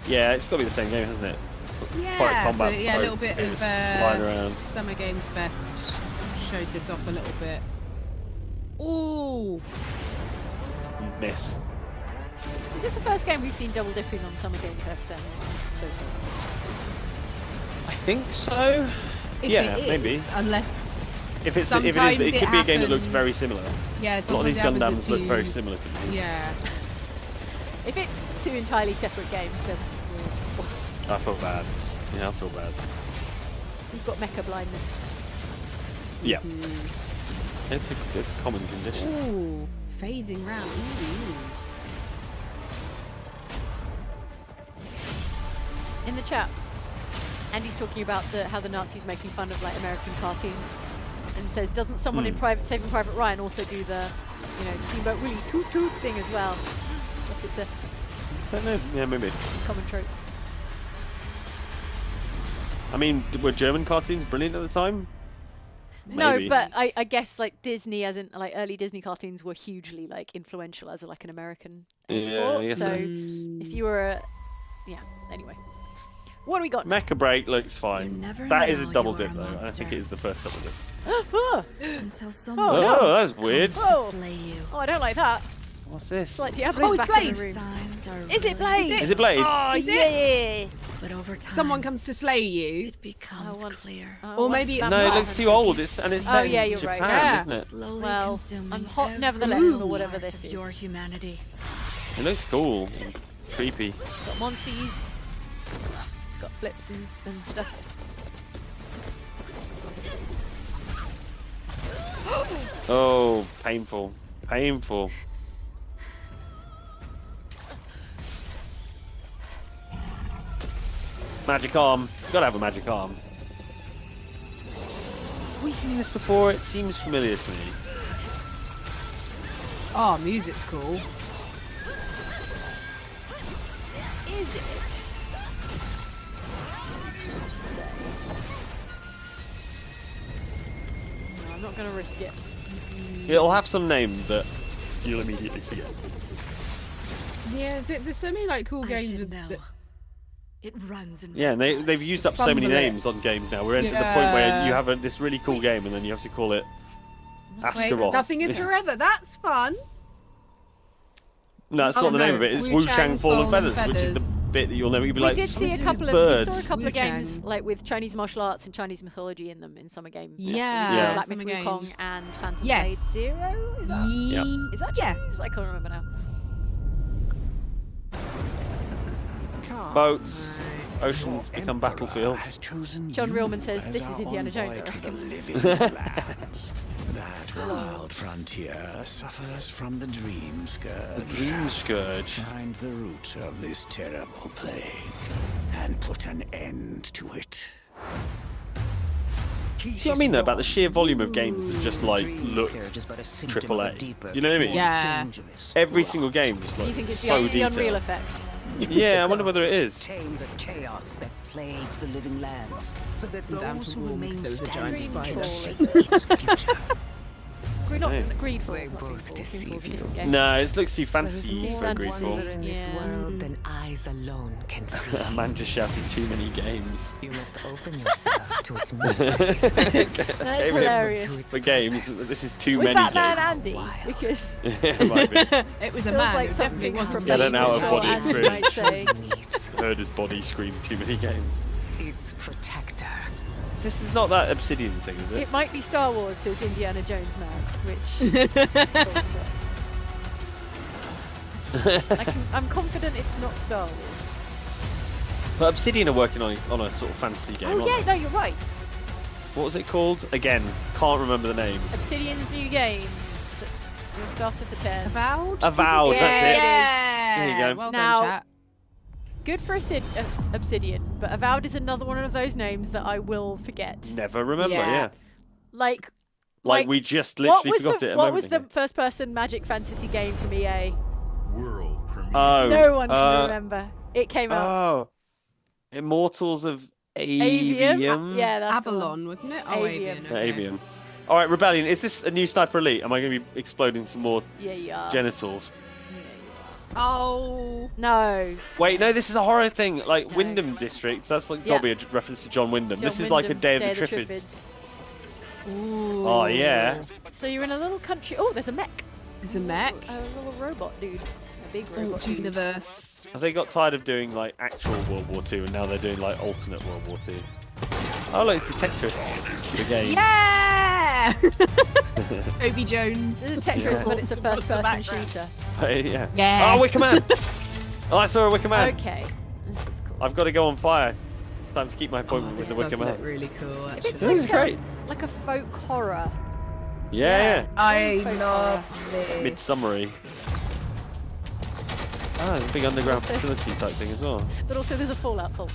Yeah, it's got to be the same game, hasn't it? Yeah, Quite combat so yeah, a little bit it's of flying around. Summer Games Fest showed this off a little bit. Ooh, Miss. Is this the first game we've seen double dipping on Summer Game Fest? I think so. if Yeah, it is, maybe. Unless If it is, sometimes it could be a game that looks happens- very similar. Yeah, A lot of these sometimes it happens Gundams look to- very similar to me. Yeah. If it's 2 entirely separate games, then I feel bad. Yeah, I feel bad. we've got mecha blindness. Yeah. It's a common condition. Ooh, phasing round. Ooh. In the chat, Andy's talking about how the Nazis making fun of like American cartoons, and says, doesn't someone in Saving Private Ryan also do the, Steamboat Willie toot toot thing as well? Yes, it's a I don't know. Yeah, maybe. common trope. I mean, were German cartoons brilliant at the time? No, Maybe. but I guess like Disney, as in like early Disney cartoons, were hugely like influential as like an American Yeah, sport. I guess So so. if you were, anyway, what do we got? Mecha Break looks fine. never That is a know double you are dip a though. I think monster. it is the first double dip. Oh, Until someone Oh, that's weird. Whoa. slay you. Oh, I don't like that. What's this? It's like Diablo's Oh, it's back in the Blade. room. Is it Blade? Is it Blade? Oh, Is it? yeah. But over time, Someone comes to slay you. it becomes clear. Or maybe it's No, it not. looks too old. It's set Oh, in yeah, you're Japan, right. Yeah. isn't it? Slowly Well, consuming I'm hot every nevertheless for whatever part this of is. your humanity. It looks cool. And creepy. It's got monsters. It's got flips and stuff. Oh, painful. Painful. Magic arm. Gotta have a magic arm. Have we seen this before? It seems familiar to me. Oh, music's cool. Is it? No, I'm not going to risk it. It'll have some name that you'll immediately forget. Yeah, there's so many like cool games with It runs in Yeah, and they've used up so many Fumble it. names on games now. We're at the point where you have this really cool game and then you have to call it Astaroth. Nothing is forever. That's fun. No, that's Oh, not the name no. of it. It's Wuchang Wuchang Fallen Feathers, which is the bit that you'll never be We like. did see a couple of birds. we saw a couple of Wuchang. games like with Chinese martial arts and Chinese mythology in them in summer games. Yeah, Yeah. Black Myth summer Wukong games. and Phantom Yes. Blade Zero. Is that? Yep. Is that Chinese? I can't remember now. Boats, oceans become battlefields. John Reelman says this is Indiana Jones. I reckon. That wild frontier suffers from the dream scourge. The dream scourge. Find the root of this terrible plague and put an end to it. See what I mean though about the sheer volume of games that just like look AAA. Do you know what I mean? Yeah. Every single game is like You think it's so the Unreal detailed. effect? Yeah, I wonder whether it is. Tame the chaos that plagues the living lands, so that Down those to who warm remain because there was a giant standing spider. its future. Greedful. They both deceive you. No, it looks too There fancy is for more a Greedful. wonder in this Yeah. world than eyes alone can see. A man just shouted too many games. You must open yourself to its mysteries. That's hilarious. For games, this is too Was many that man games. Andy? Because Yeah, it might be. It was a feels man. like It something definitely wasn't Get an out of body Andy might experience. say. Heard his body scream too many games. Its protector. This is not that Obsidian thing, is it? It might be Star Wars, says Indiana Jones man, which I'm confident it's not Star Wars. But Obsidian are working on a sort of fantasy game, Oh aren't yeah, they? no, you're right. What was it called? Again, can't remember the name. Obsidian's new game. We'll start at the 10. Avowed? Avowed, that's it. Yeah. There you go. Well Now, done, chat. Good for Obsidian, but Avowed is another one of those names that I will forget. Never remember, Yeah. yeah. Like we just what literally was forgot the, it a What moment was ago. the first-person Magic Fantasy game from EA? World premiere. Oh, No one can remember. It came out. Oh, Immortals of Avium? Avium? Yeah, that's the one. Avalon, wasn't it? Oh, Avium. Avian. Yeah, Okay. Avium. All right, Rebellion. Is this a new Sniper Elite? Am I going to be exploding some more Yeah, you are. genitals? Oh. No. Wait, no, this is a horror thing. Like Wyndham District. That's like Yeah. got to be a reference to John Wyndham. John This is like a Wyndham, Day of the Triffids. Ooh. Oh yeah. So you're in a little country. Oh, there's a mech. There's a mech. A little robot dude. A big robot Alt dude. universe. Have they got tired of doing like actual World War II and now they're doing like alternate World War II? Oh look, Detectorists, the game. Yeah! Toby Jones. This is Tetris, but it's a What's the first-person background? shooter. Yeah. Yes. Oh, Wicker Man! Oh, I saw a Wicker Man. Okay. This is cool. I've got to go on fire. It's time to keep my appointment with the This Wicker does Man. look really cool, If actually. it's This is great. like a folk horror. Yeah. I Folk love this. Midsummery. Ah, there's a big underground Also- facility type thing as well. But also there's a Fallout vault.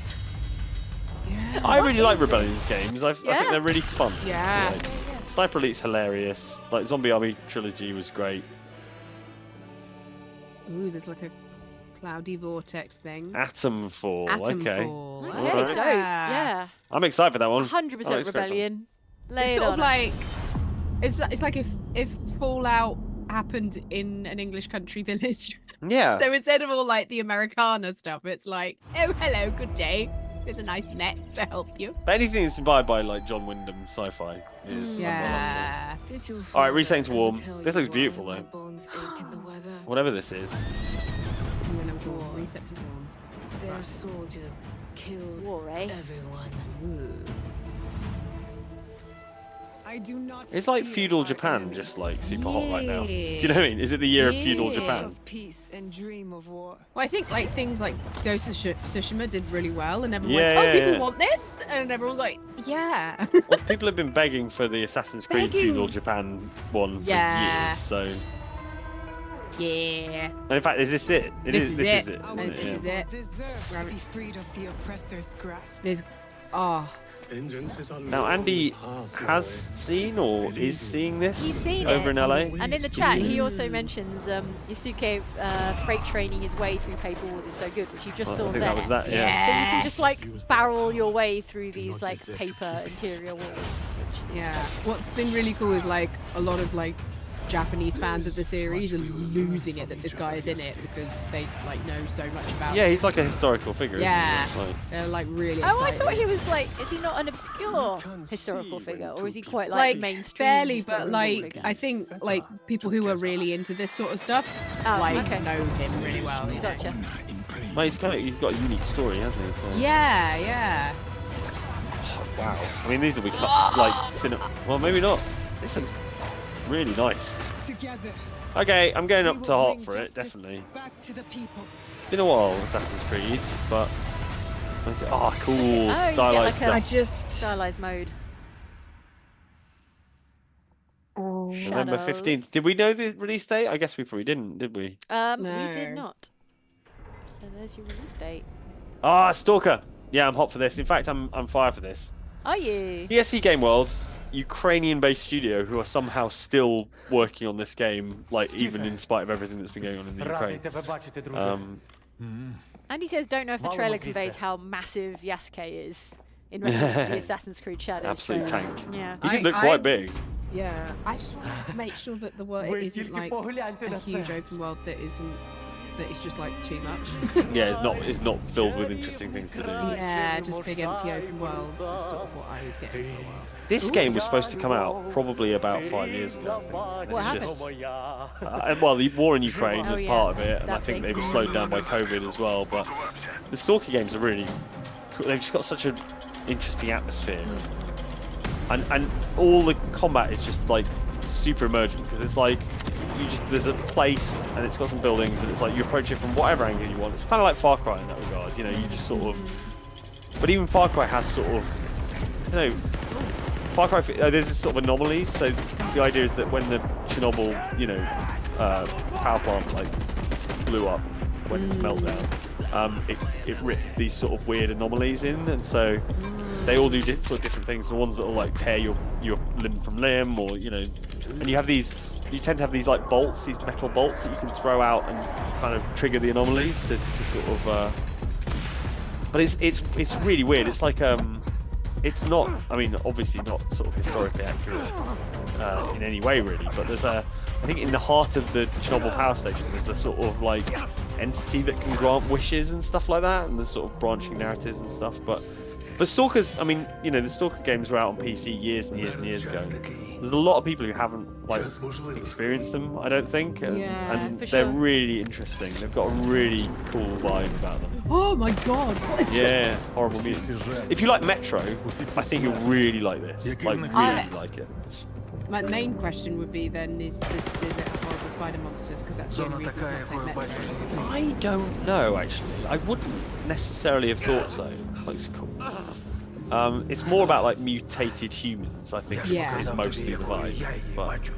Yeah. I really like Rebellion's games. I think Yeah. they're really fun. Yeah. Like, Sniper Elite's hilarious. Like Zombie Army Trilogy was great. Ooh, there's like a cloudy vortex thing. Atomfall. Okay. Atomfall. Okay, Alright. dope. Yeah. I'm excited for that one. 100% Oh, it's great fun. Rebellion. Lay It's it sort of on like us. it's like if Fallout happened in an English country village. Yeah. So instead of all like the Americana stuff, it's like, oh hello, good day. There's a nice net to help you. But anything that's inspired by like John Wyndham sci-fi is I'm well up Yeah. for. All right, resetting to warm. This looks beautiful though. Whatever this is. And then I'm going to reset to one. Their soldiers killed War, eh? everyone. I do not. It's like feudal Japan, just like super hot right now. Do you know what I mean? Is it the year of feudal Japan? Of peace and dream of war. Well, I think like things like Ghost of Tsushima did really well, and everyone Yeah, went, "Oh, yeah, people yeah. want this," and everyone's like, "Yeah." Well, people have been begging for the Assassin's Creed feudal Japan one for years, so. Yeah. And in fact, is this it? This is it. Isn't This is it. Deserve to be freed of the oppressor's grasp. There's, oh. Now, Andy has seen or is seeing this He's seen over it. in LA. And in the chat, he also mentions Yusuke freight training his way through Paper Wars is so good, which you just saw I think there. that was that, yeah. So you can just like barrel your way through these like paper interior walls. Yeah. What's been really cool is like a lot of like Japanese fans of the series are losing it that this guy is in it because they like know so much about. Yeah, he's like a historical figure. Yeah. Isn't he? Like, They're like really. Oh, I excited. thought he was like, is he not an obscure historical figure, or is he quite like mainstream? Fairly, historical but like figure? I think like people who are really into this sort of stuff know him really well. Gotcha. well, he's got a unique story, hasn't he? So. Yeah, yeah. Wow. I mean, these will be well, maybe not. This looks really nice. Together. Okay, I'm going up to hot for it, definitely. Back to the people. It's been a while, Assassin's Creed, but cool, Oh, stylized like stuff. stylized mode. November 15th. Did we know the release date? I guess we probably didn't, did we? We did not. So there's your release date. Ah, Stalker. Yeah, I'm hot for this. In fact, I'm fire for this. Are you? ESC Game World, Ukrainian-based studio who are somehow still working on this game, like even in spite of everything that's been going on in the Ukraine. Andy says, don't know if the trailer conveys how massive S.T.A.L.K.E.R is in reference to the Assassin's Creed Shadows Absolute trailer. tank. Yeah. He did look quite big. Yeah, I just want to make sure that the world isn't like a huge open world that is just like too much. Yeah, it's not filled with interesting things to do. Yeah, just big empty open worlds is sort of what I was getting for a while. This game was supposed to come out probably about 5 years ago. I think. What happened? Well, the war in Ukraine was yeah, part of it, and I that think thing. they were slowed down by COVID as well. But the Stalker games are really cool. They've just got such an interesting atmosphere, and all the combat is just like super emergent because it's like there's a place and it's got some buildings and it's like you approach it from whatever angle you want. It's kind of like Far Cry in that regard, you know. You just sort of, but even Far Cry has sort of, I don't know. Far Cry, there's sort of anomalies. So the idea is that when the Chornobyl, power plant like blew up when its meltdown, it ripped these sort of weird anomalies in, and so they all do sort of different things. The ones that will like tear your limb from limb, or and you have these. You tend to have these like bolts, these metal bolts that you can throw out and kind of trigger the anomalies to sort of. But it's really weird. It's like it's not. I mean, obviously not sort of historically accurate in any way, really. But there's I think in the heart of the Chornobyl power station, there's a sort of like entity that can grant wishes and stuff like that, and there's sort of branching narratives and stuff. But Stalkers, I mean, the Stalker games were out on PC years and years and years ago. There's a lot of people who haven't like experienced them, I don't think, and they're really interesting. They've got a really cool vibe about them. Oh my god! What is yeah, horrible music. If you like Metro, I think you'll really like this. Like really like it. My main question would be then: does it have horrible spider monsters? Because that's the only reason I played Metro. I don't know actually. I wouldn't necessarily have thought so. Looks cool. It's more about like mutated humans, I think, is mostly the vibe. But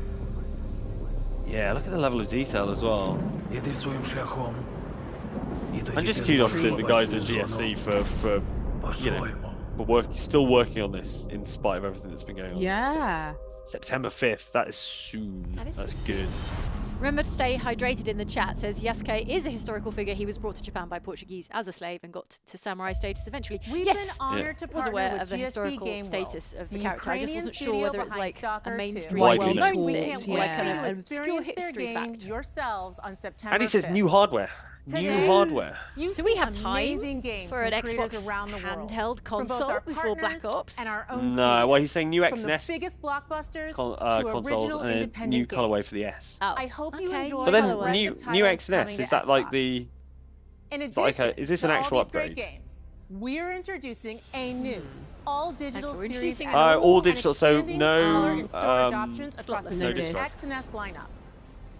yeah, look at the level of detail as well. And just kudos to the guys at GSC for still working on this in spite of everything that's been going on. Yeah. September 5th, that is soon. That's good. Remember to stay hydrated in the chat. Says S.T.A.L.K.E.R is a historical figure. He was brought to Japan by Portuguese as a slave and got to samurai status eventually. We've been honored to was partner aware with of the GSC historical Game status World, of the the character. I just Ukrainian wasn't sure studio whether it's behind like Stalker a 2. mainstream, Widely well-known known. thing, Can't or wait like for you an to obscure experience their history game fact. yourselves on September And he says 5th. new hardware. New hardware. Do we have time amazing games for an from creators Xbox around the world, handheld from both console our before Black partners Ops? and our own No, well, he's saying new from the XNES biggest blockbusters to consoles original and a independent new games. colorway for the S. Oh, I hope you okay. enjoy But then the new titles coming XNES, to is that like Xbox. the... In Is that like addition is this to an all actual these great upgrade? games, we're introducing a new all-digital we're series introducing and Oh, all an digital, so expanding no, color and storage options across the no Switch discs. X and S lineup.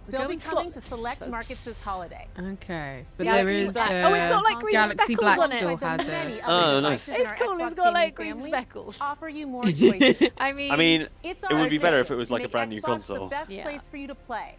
We're They'll be going coming to slots, select folks. markets this holiday. Okay, but Galaxy there is. Black. Oh, it's got like green Galaxy speckles Black on it. still Inside has the many it. other Oh, nice. devices in It's our cool. Xbox It's got like gaming green family speckles. Offer you more choices. I mean, I mean, It's it would be our better mission if it was to like a make brand new Xbox console. the best Yeah. place for you to play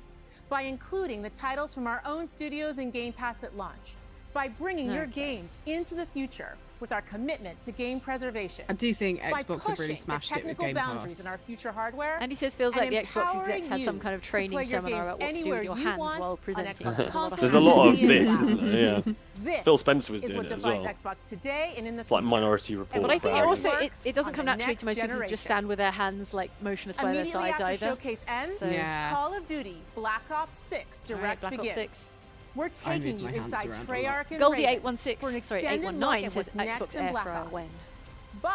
by including the titles from our own studios in Game Pass at launch, by bringing your games into the future with our commitment to game preservation. I do think by Xbox have really pushing smashed the it with technical Game boundaries Pass. in our future hardware. Andy says feels and like the Xbox execs empowering had some you kind of to training play your seminar games about what to do anywhere with your you hands want while on presenting. Xbox There's a lot of There's a lot of console bits, and isn't there? Yeah. This Phil Spencer was is doing what it as defines well. Xbox today and in the It's like future. Minority Report. But I think it brand. also it doesn't on come the naturally next to most people who generation. just stand with their hands like motionless by their Immediately sides after either. Showcase ends, So- Yeah. Call of Duty Black Ops 6 All right, Direct Black Ops begins. 6. We're taking moved you my hands inside around a lot. Treyarch and Goldie Raven 816, for an sorry, extended look 819 at says what's next Xbox in air Black fryer Ops. when. But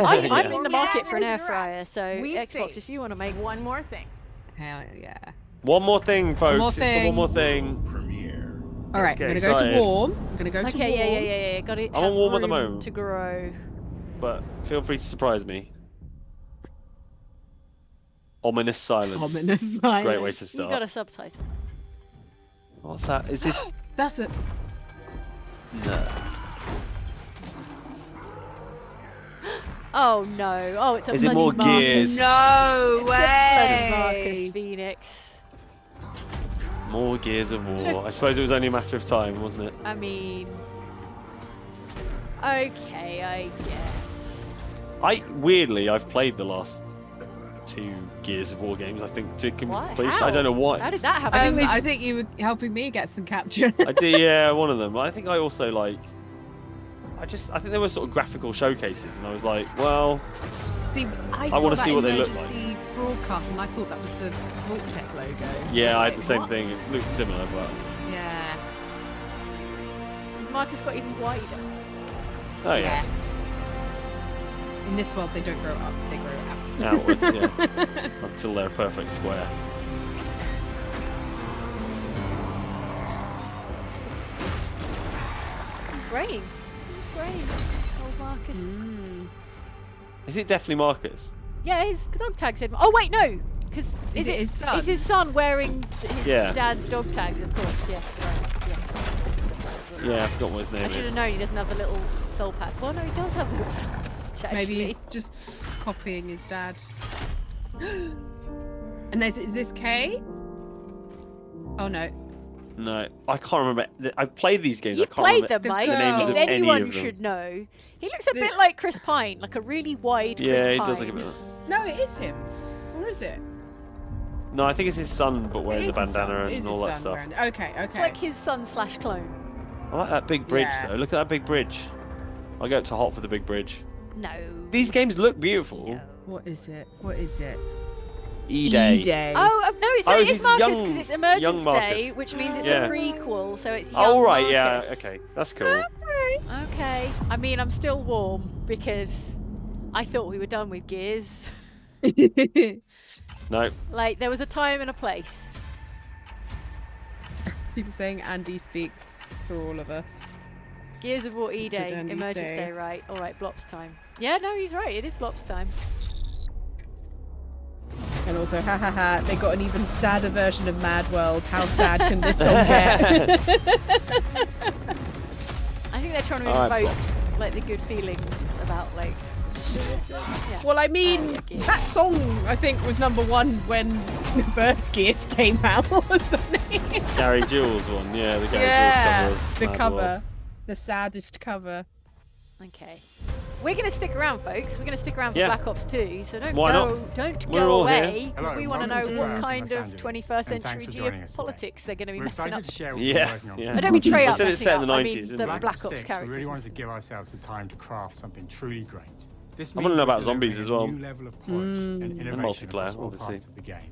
I'm in the for market for an air now, fryer, so we Xbox, saved if you want to make one more thing. Hell yeah. One more thing, folks. more It's the thing. one more thing. All right, I'm get gonna go to excited. warm. I'm gonna go to Okay, warm. yeah. Got it. I'm on warm at the moment. To grow. But feel free to surprise me. Ominous silence. Ominous silence. Great way to You start. got a subtitle. What's that? Is this? That's it. No. Oh no! Oh, it's a Is it bloody more Marcus. Gears? No It's a bloody way. Marcus Phoenix. More Gears of War. I suppose it was only a matter of time, wasn't it? I mean, okay, I guess. Weirdly, I've played the last 2 Gears of War games. I think to Why? completion. How? I don't know why. How did that happen? I think you were helping me get some capture. I did, yeah, one of them. But I think I also like. I think there were sort of graphical showcases, and I was like, well, See, I wanna saw that see what they look like. emergency broadcast, and I thought that was the Vault-Tec logo. yeah, I had the Like, same what? thing. It looked similar, but Yeah. Marcus got even wider. oh yeah, In this world, they don't grow up; they grow out. outwards, yeah, until they're a perfect square. Great. Great. Old Marcus. Is it definitely Marcus? Yeah, his dog tag said. Oh wait, no, because Is it his son? Is his son wearing his Yeah. dad's dog tags? Of course, yeah. Right. Yes. Yeah, I forgot what his I name should is. have known he doesn't have the little soul patch. Well, no, he does have the little soul patch. Actually. Maybe he's just copying his dad. And is this K? Oh no. No, I can't remember. I've played these games. You've I can't played remember them, mate. the names If of any anyone of them. should know, he looks a bit like Chris Pine, like a really wide Chris Yeah, Pine. he does look a bit. No, it is him. Or is it? No, I think it's his son, but wearing the It is his son. bandana It is and all his that son stuff. wearing it. Okay, okay. It's like his son / clone. I like that big bridge Yeah. though. Look at that big bridge. I'll go up to hot for the big bridge. No. These games look beautiful. What is it? What is it? E-Day. E-Day. Oh no! So Oh, it is it's Marcus young- because it's young Emergence Marcus. Day, which means it's Yeah. a prequel. So it's young Oh right, yeah, Marcus. okay, that's cool. Okay. I mean, I'm still warm because I thought we were done with Gears. No, Like there was a time and a place. People saying Andy speaks for all of us. Gears of War Did E-Day, Andy Emergence say? Day, right? All right, Blops time. Yeah, no, he's right. It is Blops time. And also, ha ha ha, they got an even sadder version of Mad World. How sad can this song get? I think they're trying to All right, invoke like the good feelings about like. Yeah. Well, I mean, that song I think was #1 when the first Gears came out, wasn't it? Gary Jules one, yeah, the Gary Yeah, Jules cover. the of Mad cover, World. the saddest cover. Okay. We're going to stick around, folks. We're going to stick around for Yeah. Black Ops 2, so don't Why go, not? don't We're go all away here. because we want to know welcome to what kind Los of Angeles, 21st and thanks century for joining us today. geopolitics they're going to be We're messing excited up. to share what Yeah, we're working on. yeah. I don't mean Treyarch They said it's messing set up, in the I 90s, mean isn't the it? Black Ops 6, characters. we really wanted to give ourselves the time to craft something truly great. This I wanna means know we're about zombies delivering as well. a new level of polish and innovation multiplayer, across all obviously. parts of the game.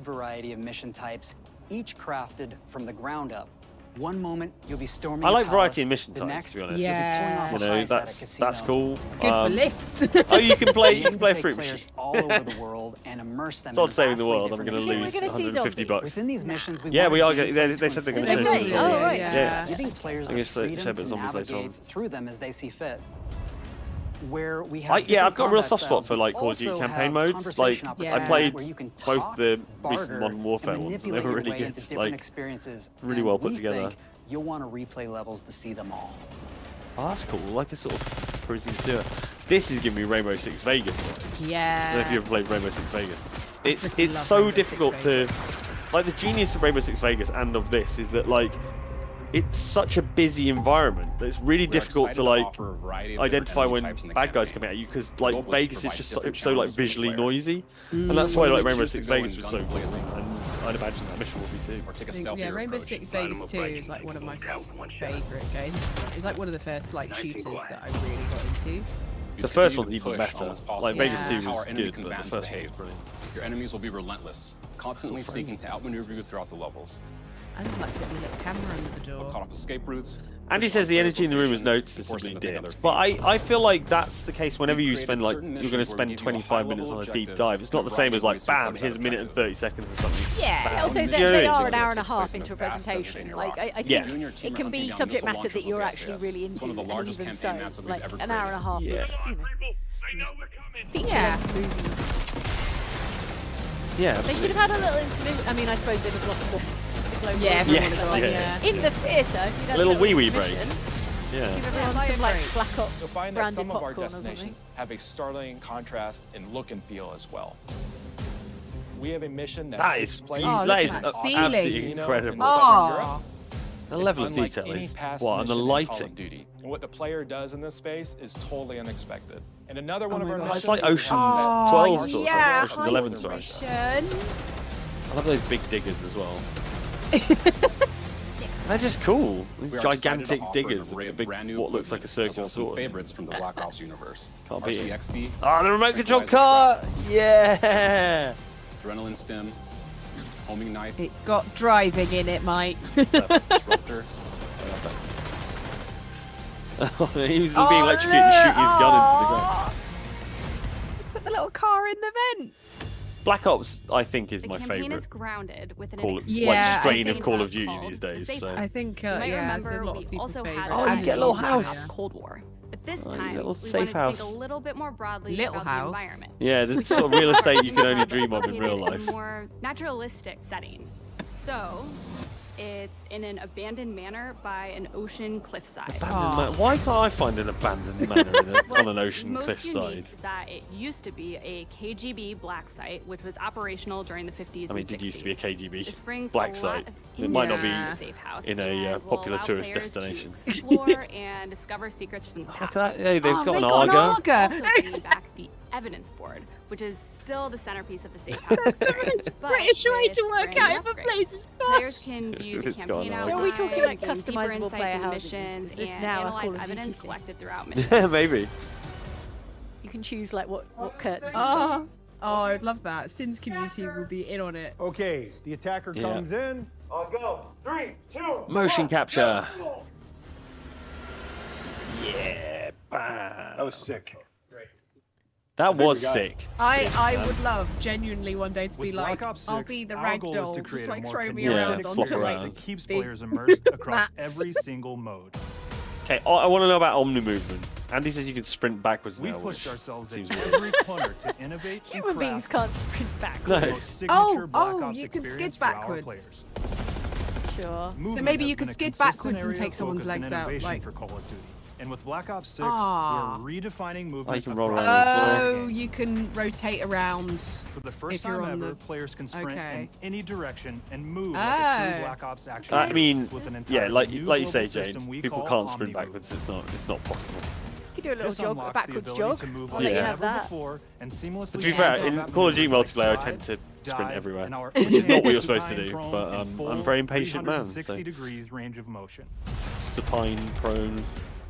wide variety of mission types, each crafted from the ground up. One moment you'll be storming. I like a variety in palace, mission the types, next, to be honest. you'll be pulling off a You know, heist at a casino. that's cool. It's good for lists. Oh, you can play You fruit Clairs machine. all over the world, and immerse them It's not in saving the vastly world. I'm going to different lose experiences. 150 bucks. Within these missions, we Yeah, want we are. gameplay They said they're going Did to they show say? some. Oh, right. Yeah. Giving players I the guess they freedom show a bit to of zombies later on. navigate through them as they see fit. Where we have Yeah, I've got a real different soft spot combat for like Call of styles, Duty we campaign also have modes. Like conversation I played where you can both talk, the barter, recent Modern Warfare and ones. They were manipulate really your way good. into different Like experiences, really and well put we together. think you'll want to replay levels to see them all. Oh, that's cool. Like a sort of prison sewer. This is giving me Rainbow Six Vegas vibes. Yeah. I don't know if you ever played Rainbow Six Vegas. It's love so Rainbow difficult Six to Vegas. like the genius of Rainbow Six Vegas and of this is that like it's such a busy environment that it's really difficult to like identify when bad guys come at you because like Vegas is just so like visually noisy, and that's why like Rainbow Six Vegas was so cool. And I'd imagine that mission will be too. Yeah, Rainbow Six Vegas 2 is like one of my favourite games. It's like one of the first like shooters that I really got into. The first one's even better. Like Vegas 2 was good, but the first one was brilliant. Your enemies will be relentless, constantly seeking to outmaneuver you throughout the levels. I just like putting a little camera under the door. Cut off escape routes. Andy says the energy in the room is noticeably dipped, but I feel like that's the case whenever you spend like you're going to spend 25 minutes on a deep dive. It's not the same as like bam, here's a minute and 30 seconds or something. Yeah, Bam. also Do you know they what I are mean? an hour and a half into a presentation. Like I think it can be subject matter that you're actually really into, and even so, like an hour and a half is, you know, feature movies. Yeah. They should have had a little intermission. I mean, I suppose they'd have lost the global. Yeah, yes, in the theatre. A little wee break. Yeah. Give everyone some like Black Ops You'll find that branded some of our popcorn or something. destinations have a startling contrast in look and feel as well. We have a mission that takes place that is absolutely incredible. The level of detail is what, and the lighting. And what the player does in this space is totally unexpected. And another one of our missions, it's like Ocean's 12 sort of, Ocean's 11 sort of. I love those big diggers as well. They're just cool. Gigantic diggers, a big, what looks like a circular sword. Favorites from the Black Ops universe. Can't beat it. RCXD. Oh, the remote control car! Yeah! Adrenaline stem. Homing knife. It's got driving in it, Mike. Disruptor. He was being electrocuted and shooting his gun into the ground. Put the little car in the vent. Black Ops, I think, is The my campaign favorite is grounded with an like strain of Call of Duty these days. So. I think, you might yeah, it's a remember lot we of people's also favorite. had Oh, you get a little house. Cold War. But this Oh, you time, we little wanted safe to house. think a little bit more broadly Little about house. the environment. Yeah, there's Which sort of is real estate you can only dream of in real located life. In a more naturalistic setting. So, it's in an abandoned manor by an ocean cliffside. Why can't I find an abandoned manor on an ocean What's most cliffside? unique is that it used to be a KGB black site, which was operational during the 50s I mean, and 60s. it used to be a KGB This brings black a site. lot of It might not be interest to the safe house in a and will popular allow tourist players to destination. explore and discover secrets from the past. Look at that. Hey, they've got an Also Arga. bringing back the evidence board, which is still the centerpiece of the safe house experience. But British way with to work brand out new if a upgrades. place is Players can Yes, view the it's got campaign an outline, Arga. So are we talking like gain deeper customizable insights player into houses? missions Is this and now a analyze Call of Duty evidence thing? collected throughout missions. Yeah, maybe. You can choose like what curtains. Oh, I'd love that. Sims community will be in on it. Okay, the attacker Yeah. comes in. I'll go. 3, 2, Motion 1, capture. go. Yeah, bam. That was sick. That was we got it. sick. I would love genuinely one day to be With like, Black Ops I'll 6, be the our rag goal is doll, to just create a like more throw me convenient around onto experience like that keeps big players immersed across mats. every single mode. Okay, I want to know about Omni movement. Andy says you can sprint backwards We've now. pushed which ourselves seems at weird. every corner to innovate and Human beings craft can't sprint back. No. the most signature Black Ops you can experience skid for our backwards. players. Sure. Movement maybe has you could been a skid consistent backwards and area of take someone's focus and legs out, innovation like- for Call of Duty. And with Black Ops 6, Ah. we're redefining movement. Oh, you can roll across around. the Oh, game. you can rotate around. For the first if you're time on ever, the- players can sprint Okay. in any direction and move like a Oh. true Black Ops action. I mean, with an yeah, entirely like new you global say, system Jane. we People call can't sprint Omni backwards. It's not possible. You could do a little This jog, a unlocks the backwards ability jog. to move I'll like let you never have that. before and seamlessly But to be fair, in combat Call of Duty maneuvers multiplayer, I like tend to sprint dive, everywhere, and our which is not what you're engineers supposed to supine do. prone But in I'm full a very impatient man. 360 So degrees range of motion. supine prone.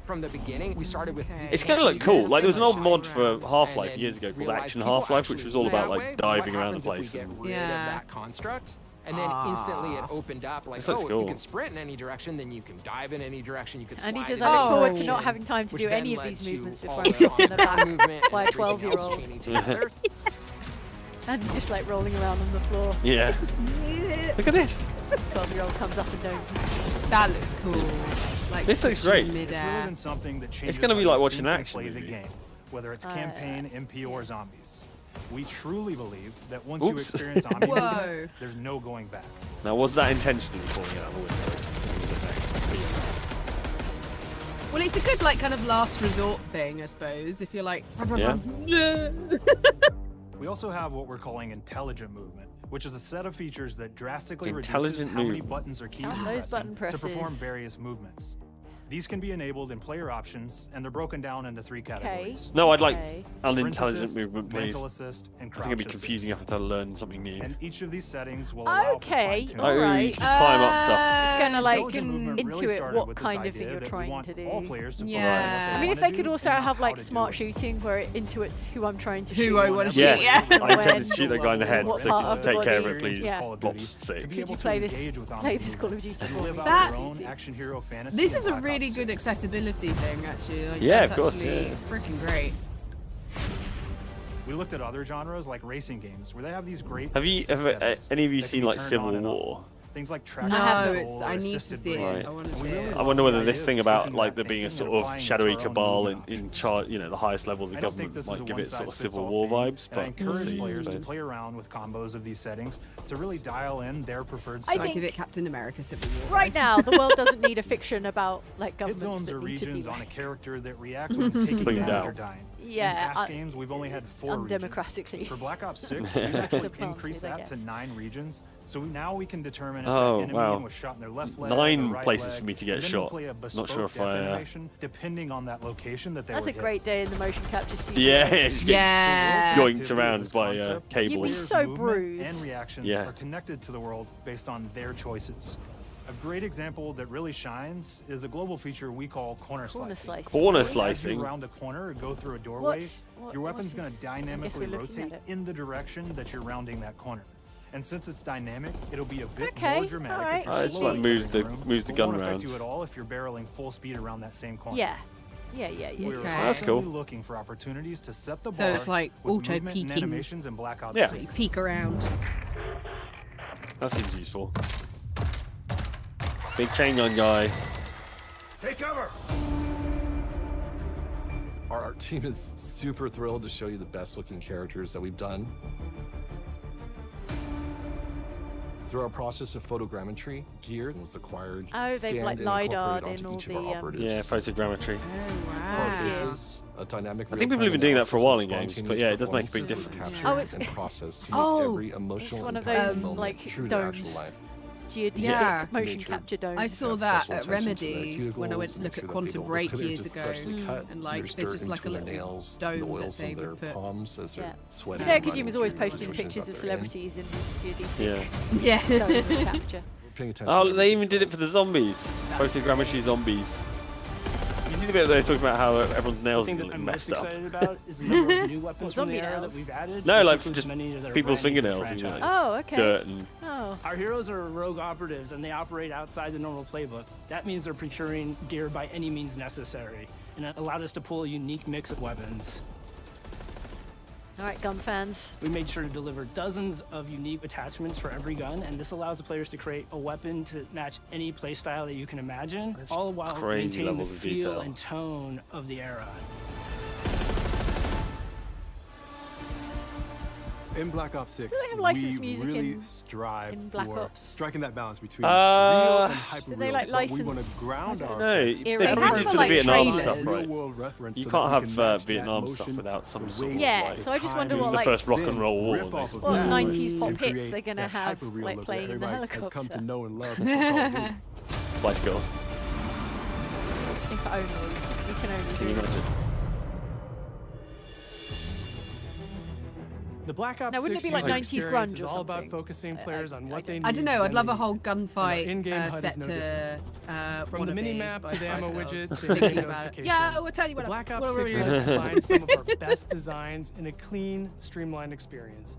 From the beginning, we started with. It's gonna look cool. Like there was an old mod for Half-Life years ago called Action Half-Life, which was all about like diving around the place. Get rid of that construct, and then instantly it opened up like, This looks oh, if you cool. can sprint in any direction, then you can dive in any direction. You can slide And he says, in I look any forward to direction," not having time to which do then any of led these to movements all before the I'm put in the movement back and by a everything else 12-year-old. chaining together. And just like rolling around on the floor. Yeah. Look at this. 12-year-old comes up and down. That looks cool. Like This looks great. It's really been something that changes It's gonna be how like you watching think an and action play the movie. game, whether it's campaign, MP, or zombies. We truly believe that once you experience zombie movement, there's no going back. Now, was that intentionally falling out of the window? Well, it's a good like kind of last resort thing, I suppose. If you're like, Yeah. We also have what we're calling intelligent movement, which is a set of features that drastically reduces Intelligent how many movement. buttons or keys Count you're those button pressing to perform presses. various movements. These can be enabled in player options, and they're broken down into 3 categories. No, I'd like Okay. an Sprint intelligent assist, movement, please. mental assist, and I think it'd be crouch confusing assist. if I had to learn something new. And each of these settings will allow Okay, for fine-tuning. Oh, you alright. can just climb up stuff. It's kind of like Intelligent movement really intuit started what with this kind of idea thing you're that we trying want to do. all players to focus on what Yeah. they I mean, if wanna they could do also and have how like to do smart it. shooting where it intuits who I'm trying to Who shoot. I wanna Yeah, shoot, yeah. I intended to shoot that guy in the head, What so part can of just the take care of body? it, please. Yeah. Call of Duty, Bops, save. to be Did able you to play this? engage with Play this movement Call of Duty and for live me. out That- your own action hero fantasy. This in is a Black really Ops good 6. accessibility thing, actually. Like, Yeah, that's of course, actually yeah. freaking great. We looked at other genres like racing games, where they have these great. Have you assist ever, settings any of you that can seen be like turned Civil on and off. War? Things like track No, control it's, or I need to assisted see it. Right. I want to And see we really it. I wonder whether the this idea thing of about taking like that there being a thinking sort and of applying it to shadowy our own cabal movement in charge, you know, the highest levels of I don't think government this is might a give it sort of Civil one-size-fits-all War thing, vibes, and I but encourage players to so- play around with combos of these settings to really dial in their preferred I setting. Like, give it Captain America Civil War. Right vibes. now, the world doesn't need a fiction about like Hit governments zones that are need to be regions on a like, character that react when taking Putting damage down. or dying. Yeah, In past games, we've only had 4 regions. undemocratically. For Black Ops 6, we've actually Supplanted, increased I that to guess. 9 regions. So now we can determine if Oh, that enemy wow. was shot in their left leg, 9 or right places leg, for me to get and then shot. we'll play a Not bespoke sure if death I, animation depending on that location that they That's were a hit. great day in the motion capture studio. Yeah, just get Yeah. So yoinked activity around is by concept. You'd be cables. so Movement bruised. And reactions Yeah. are connected to the world based on their choices. A great example that really shines is a global feature we call corner Corner slicing. slicing. Corner As you slicing. round a corner or go through a doorway, your what weapon's going is- to I guess dynamically we're looking at rotate it. in the direction that you're rounding that corner. And since it's dynamic, it'll be a bit Okay, more dramatic alright. if you're Oh, it's slowly like moves entering the- room, moves the but gun won't affect round. you at all if you're barreling full speed around that same corner. Yeah. Yeah. We're Okay. That's constantly cool. looking for opportunities to set the So bar it's like with auto movement and peeking. animations in Black Ops Yeah. 6. So you peek around. That seems useful. Big chain gun guy. Take cover! Our art team is super thrilled to show you the best looking characters that we've done. Through our process of photogrammetry, gear was acquired, Oh, they've, scanned, like, and LiDAR'd incorporated in all onto each of our the, operatives. Yeah, photogrammetry. Oh, Our wow. faces, a dynamic I think people have been doing that for a while in games, but yeah, it does make a big difference. Oh, it's- and processed to make Oh, every emotional it's one of impact those, moment like, true to actual domes. life. Geodesic Yeah. motion Nature. capture dome. I saw Have that special at attention to the Remedy when I went cuticles, to make look sure at that Quantum they don't Break look at it years just ago, freshly cut, and like there's there's dirt just like a into their little nails, dome and that oils they in their would put. palms as they're Yeah. sweating. Hideo and running Kojima's always through the posting situations pictures that of they're in. celebrities in his geodesic Yeah. dome capture. Paying attention Oh, to they even every did it for the zombies. Photogrammetry zombies. You see the bit they're talking about how everyone's nails The are thing that I'm messed most up. excited about is the number of new weapons from the zombie era that nails? we've added. No, which like includes just many that are people's brand new to the fingernails, you know, franchise. Oh, okay. dirt and Oh. Our heroes are rogue operatives, and they operate outside the normal playbook. That means they're procuring gear by any means necessary, and it allowed us to pull a unique mix of weapons. All right, gun fans. We made sure to deliver dozens of unique attachments for every gun, and this allows the players to create a weapon to match any playstyle that you can imagine, all while crazy maintaining the levels of feel detail. and tone of the era. In Black Ops 6, Do they have licensed we music really in strive Black for Ops? striking that balance between real and hyper do they, real. like, but we want license- to ground I our don't no, effects. they They probably have did for, for the like, Vietnam trailers. stuff, Real right? world reference You so can't that we have can match that Vietnam motion, stuff without some the sort of weight, Yeah, like. so I just wonder It was what, the like, first rock and then roll war. riff off of what that 90s and pop hits create they're gonna that have, hyper-real like, look playing that in the everybody has come to helicopter. know and love from Call of Duty. Spice Girls. If only. We can only Can you do. imagine? The Black Ops Now, wouldn't it 6 be like user 90s experience grunge is or all about something? focusing players on what they need. I don't know. I'd when love they a whole need it. And our gunfight in-game HUD set is no to different. From the Wannabe mini-map by to the ammo Spice widget Girls. to the Thinking game about it. notifications. Yeah, I will tell you the what. Black Ops whatever 6 you lineup do. combines some of our best designs in a clean, streamlined experience.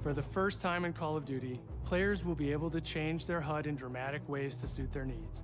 For the first time in Call of Duty, players will be able to change their HUD in dramatic ways to suit their needs.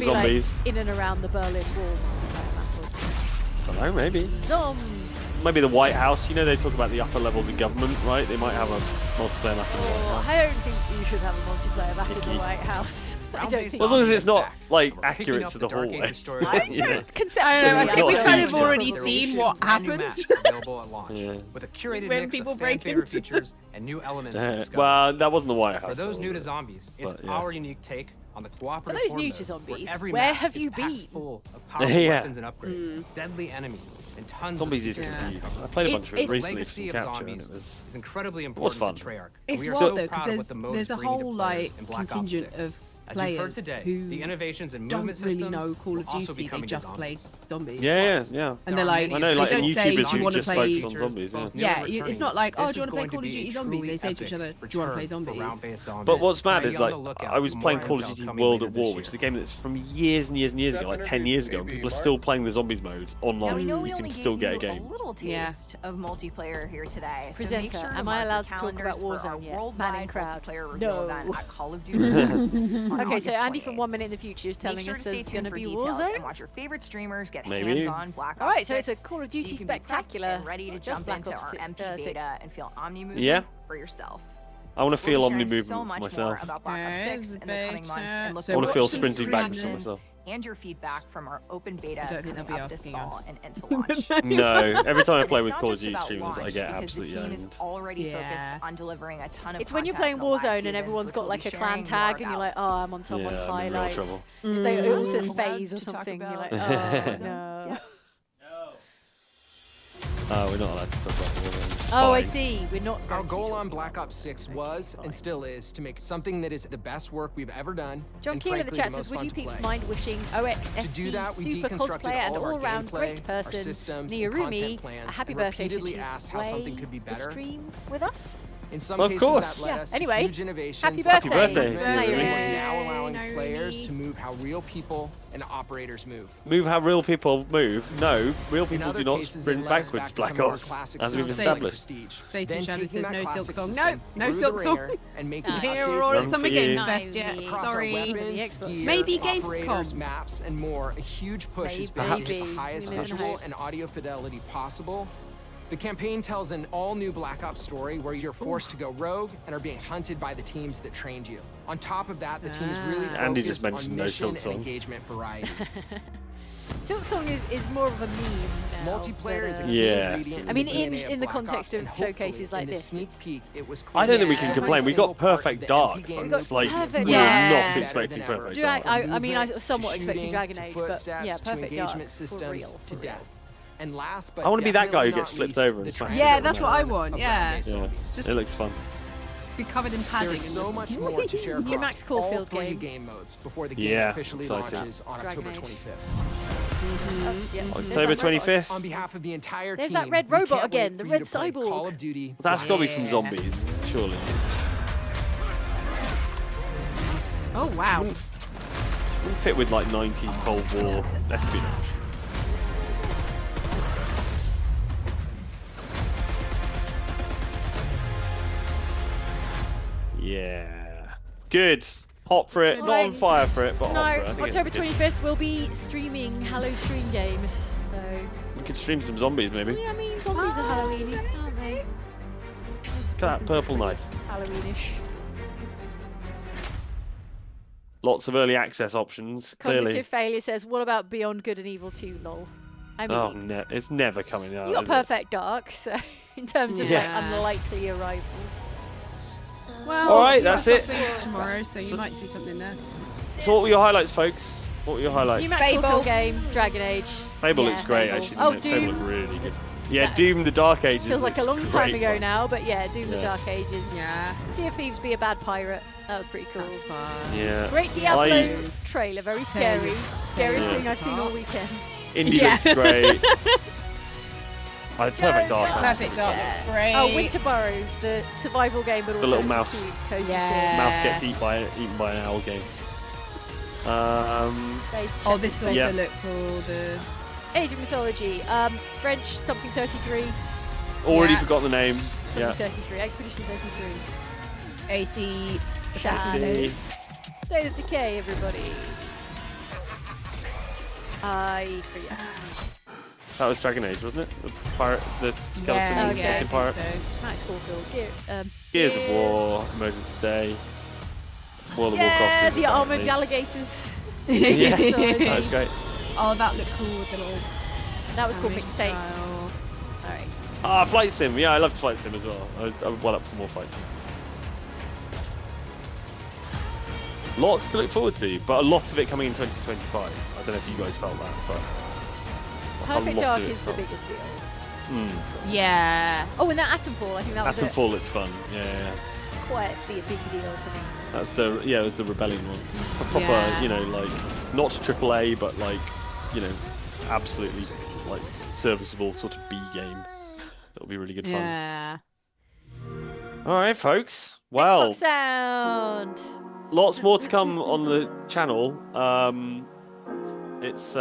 going to the be zombies. like in and around the Berlin Wall multiplayer map. I don't know, maybe. Zombs. Maybe the White House. You know they talk about the upper levels of government, right? They might have a multiplayer map in the White House. I don't think you should have a multiplayer map in the White House. I don't think. Well, as long as it's not like accurate to the hallway. I don't conceptually. I don't know. I think we've kind of huge already map. seen what happens available at launch, with a curated when mix people of break fan-favorite into- features and new elements to discover. Well, that wasn't the White House. For those though, new to was it? zombies, it's But, yeah. our unique take on the cooperative For those horde new mode, to zombies, every where map have is you packed been? full of powerful Yeah. weapons and upgrades, deadly enemies, and tons Zombies of is secret confusing. content. I played a bunch of it The recently legacy from of Capture, and zombies it was is incredibly was important fun. to Treyarch. It's we are wild so though proud of what because the mode's there's a bringing to whole players like in Black Ops contingent 6. of As you've heard players today, who the innovations in don't movement really systems know Call of will also Duty. be They coming to just play zombies. zombies. Yeah. And they're like, I know, like they a don't say, YouTuber do you want to just play? focus on zombies. Yeah, it's not like, oh, do you want to play Call of Duty Zombies? They say to each other, do you want to play zombies? But what's mad is like I was playing Call of Duty World at War, which is a game that's from years and years and years ago, like 10 years ago, and people are still playing the zombies mode online. You can still get a game. little taste of multiplayer here today. So Presenter, make sure to am mark I your allowed to talk about calendars for our Warzone yet? worldwide Manning crowd. multiplayer reveal No. event at Call of Duty on Okay, August so Andy 28th. from 1 Minute in the Future is telling Make sure us to stay there's going tuned to for be details Warzone. and watch your favorite streamers get Maybe. hands-on Black Ops Alright, so it's 6, a Call of Duty so you can be prepped spectacular. and ready to Not just jump Black into Ops our 6, MP 6. beta and feel Omni movement Yeah. for yourself. I want to feel We'll be Omni sharing movement so much myself. more about Black Ops 6 in the coming months and look I want to forward feel to sprinting backwards for streams myself. and your feedback from our open beta I don't think coming they'll be up this asking fall us. and into launch. No, every time I play It's with not Call of just Duty about streamers, I launch, get because absolutely the team is owned. already focused on delivering a ton of It's when you're playing content in the live Warzone and seasons, everyone's which got we'll like be a clan sharing tag more and you're like, about. oh, I'm on someone's Yeah, I'm in real highlights. trouble. It all says We'll phase or have to talk something. You're about like, Warzone. oh, no. We're not allowed to talk about Warzone. Oh, I see. We're not. Our goal on Black Ops 6 was, and still is, to make something that is the best work we've ever done. John and Keane in the frankly, chat the says, most would fun you to peeps play. mind wishing OXSC To do that, we super deconstructed cosplayer and all of our all-round great gameplay, our person, systems, and Niarumi, content a plans, happy and birthday to repeatedly asked how something could be the better. stream with us? In some Of cases, course. that led Yeah, us anyway, to huge innovations. happy like birthday. movement, Happy and birthday. we're now allowing Niarumi. players to move how real people and operators move. Move how real people move. No, real In people other do not cases, it sprint led us backwards, back to Black some of our Ops, classic as we've systems like established. Prestige. Satan Then Shadow taking says that no silk classic song. system No through silk the song. ringer and making Here, updates we're all None at for Summer you. Games Fest yet. across Sorry. our weapons, gear, Maybe operators, Gamescom. maps, and more. A huge push has been to hit Maybe. the highest We live in visual hope. and audio fidelity possible. The campaign tells an all-new Black Ops story where you're forced to go rogue and are being hunted by the teams that trained you. On top of that, the team is really Andy just focused mentioned on no mission Silk and Song. engagement variety. Silk Song is more of a meme now. Multiplayer is a but, key Yeah. ingredient I mean, the in DNA the Black context Ops, of and hopefully, showcases like in the this, sneak it's- peek, it was I don't think we clear can that complain. every We got single part of perfect the dark, MP game folks. was Like, perfect we dark. were Yeah. not better expecting than ever. perfect Do you dark. I mean, I From somewhat movement, expecting to Dragon shooting, Age, to but footsteps, yeah, to perfect dark engagement for systems, real. to death. And last but I want to be that guy who definitely gets not flipped least, over and the smashed. Yeah, transformation that's what I of want. Yeah. ground-based Yeah. zombies. Just It looks fun. be covered in padding. There's so and much more to share New across Max all Caulfield 3 game. game modes before the game Yeah, officially exciting. launches on Dragon October Age. 25th. Yeah. October 25th. On behalf of the entire There's team, that red we robot can't again, wait the for you red to play cyborg. Call of Duty. That's got to be some Yeah. zombies, surely. Oh wow. Wouldn't fit with like 90s Cold War espionage. Yeah. Good. Hot for it. Not on fire for it, but No, hot for it. I think October it'd be good. 25th we'll be streaming Hello Stream Games, so... We could stream some zombies, maybe. Yeah, I mean, zombies are Halloween-y, aren't they? Look at that purple knife. Halloweenish. Lots of early access options, clearly. Cognitive Failure says, what about Beyond Good and Evil 2, lol? I mean, Oh, no, it's never coming out. you got is it? Perfect Dark, so in terms of like Yeah. unlikely arrivals. Well, All right, you that's have it. something tomorrow, so you might see something there. So what were your highlights, folks? What were your highlights? New Max Caulfield game, Dragon Age. Fable Yeah, looks great, Fable. actually. Oh, doesn't it? Fable Doom. looked really good. Yeah, Doom the Dark Ages. Feels like a long looks time great ago fun. now, but yeah, Doom the Yeah. Dark Ages. Yeah. Sea of Thieves be a bad pirate. That was pretty cool. That's fun. Yeah. Great Diablo I- trailer, very scary. Scariest Yeah. thing I've seen all weekend. Indie Yeah. looks great. Perfect Dark. Perfect Dark looks great. Oh, Winter Burrow, the survival game, but also little it's a mouse. cute, cozy Yeah. Mouse gets eaten by an owl game. Space Oh, this also Yeah. looked cool. The Age of Mythology. French something 33. Already Yeah. forgot the name. Something Yeah. 33. Expedition 33. AC Assassins. State of Decay, everybody. I forget. That was Dragon Age, wasn't it? The pirate, the skeleton Yeah, looking yeah, I pirate. think Max Caulfield. Gears of War, Emergence Day, World of Yeah, Warcraft. is the about armored me. alligators. Yeah, Mythology. that was great. Oh, that looked cool with the little. That was called animation Mixtape. style. Alright. Ah, Flight Sim. Yeah, I loved Flight Sim as well. I'm well up for more Flight Sim. Lots to look forward to, but a lot of it coming in 2025. I don't know if you guys felt that, but like, Perfect a lot Dark of it is the felt- biggest deal. Mm. Yeah. Oh, and that Atomfall, I think that was it. Atomfall looks fun. Yeah, yeah. quite be a big deal for me. That's it was the Rebellion one. It's a proper, you know, like not AAA, but like, you know, absolutely like serviceable sort of B game. That'll be really good fun. Yeah. All right, folks. Well, Xbox Sound. Lots more to come on the channel. It's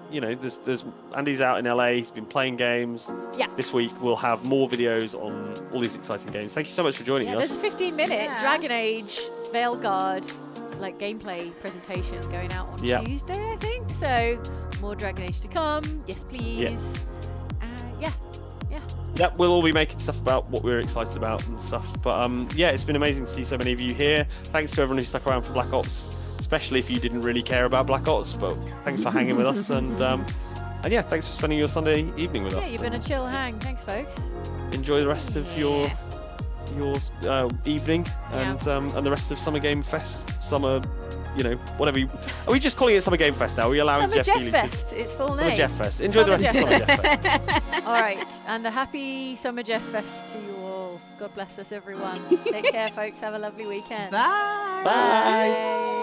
you know, there's Andy's out in LA. He's been playing games. Yeah. This week we'll have more videos on all these exciting games. Thank you so much for joining us. There's a 15-minute Dragon Age Veilguard like gameplay presentation going out on Tuesday, I think. So more Dragon Age to come. Yes, please. Yeah, we'll all be making stuff about what we're excited about and stuff. But yeah, it's been amazing to see so many of you here. Thanks to everyone who stuck around for Black Ops, especially if you didn't really care about Black Ops. But thanks for hanging with us, and yeah, thanks for spending your Sunday evening with us. Yeah, you've been a chill hang. Thanks, folks. Enjoy the rest of your evening and the rest of Summer Game Fest, summer. You know, whatever. Are we just calling it Summer Game Fest now? Are we allowing Summer Jeff Jeff Keighley Fest. It's full name. Summer Jeff Fest. Enjoy the rest of Summer Jeff Fest. All right, and a happy Summer Jeff Fest to you all. God bless us, everyone. Take care, folks. Have a lovely weekend. Bye. Bye.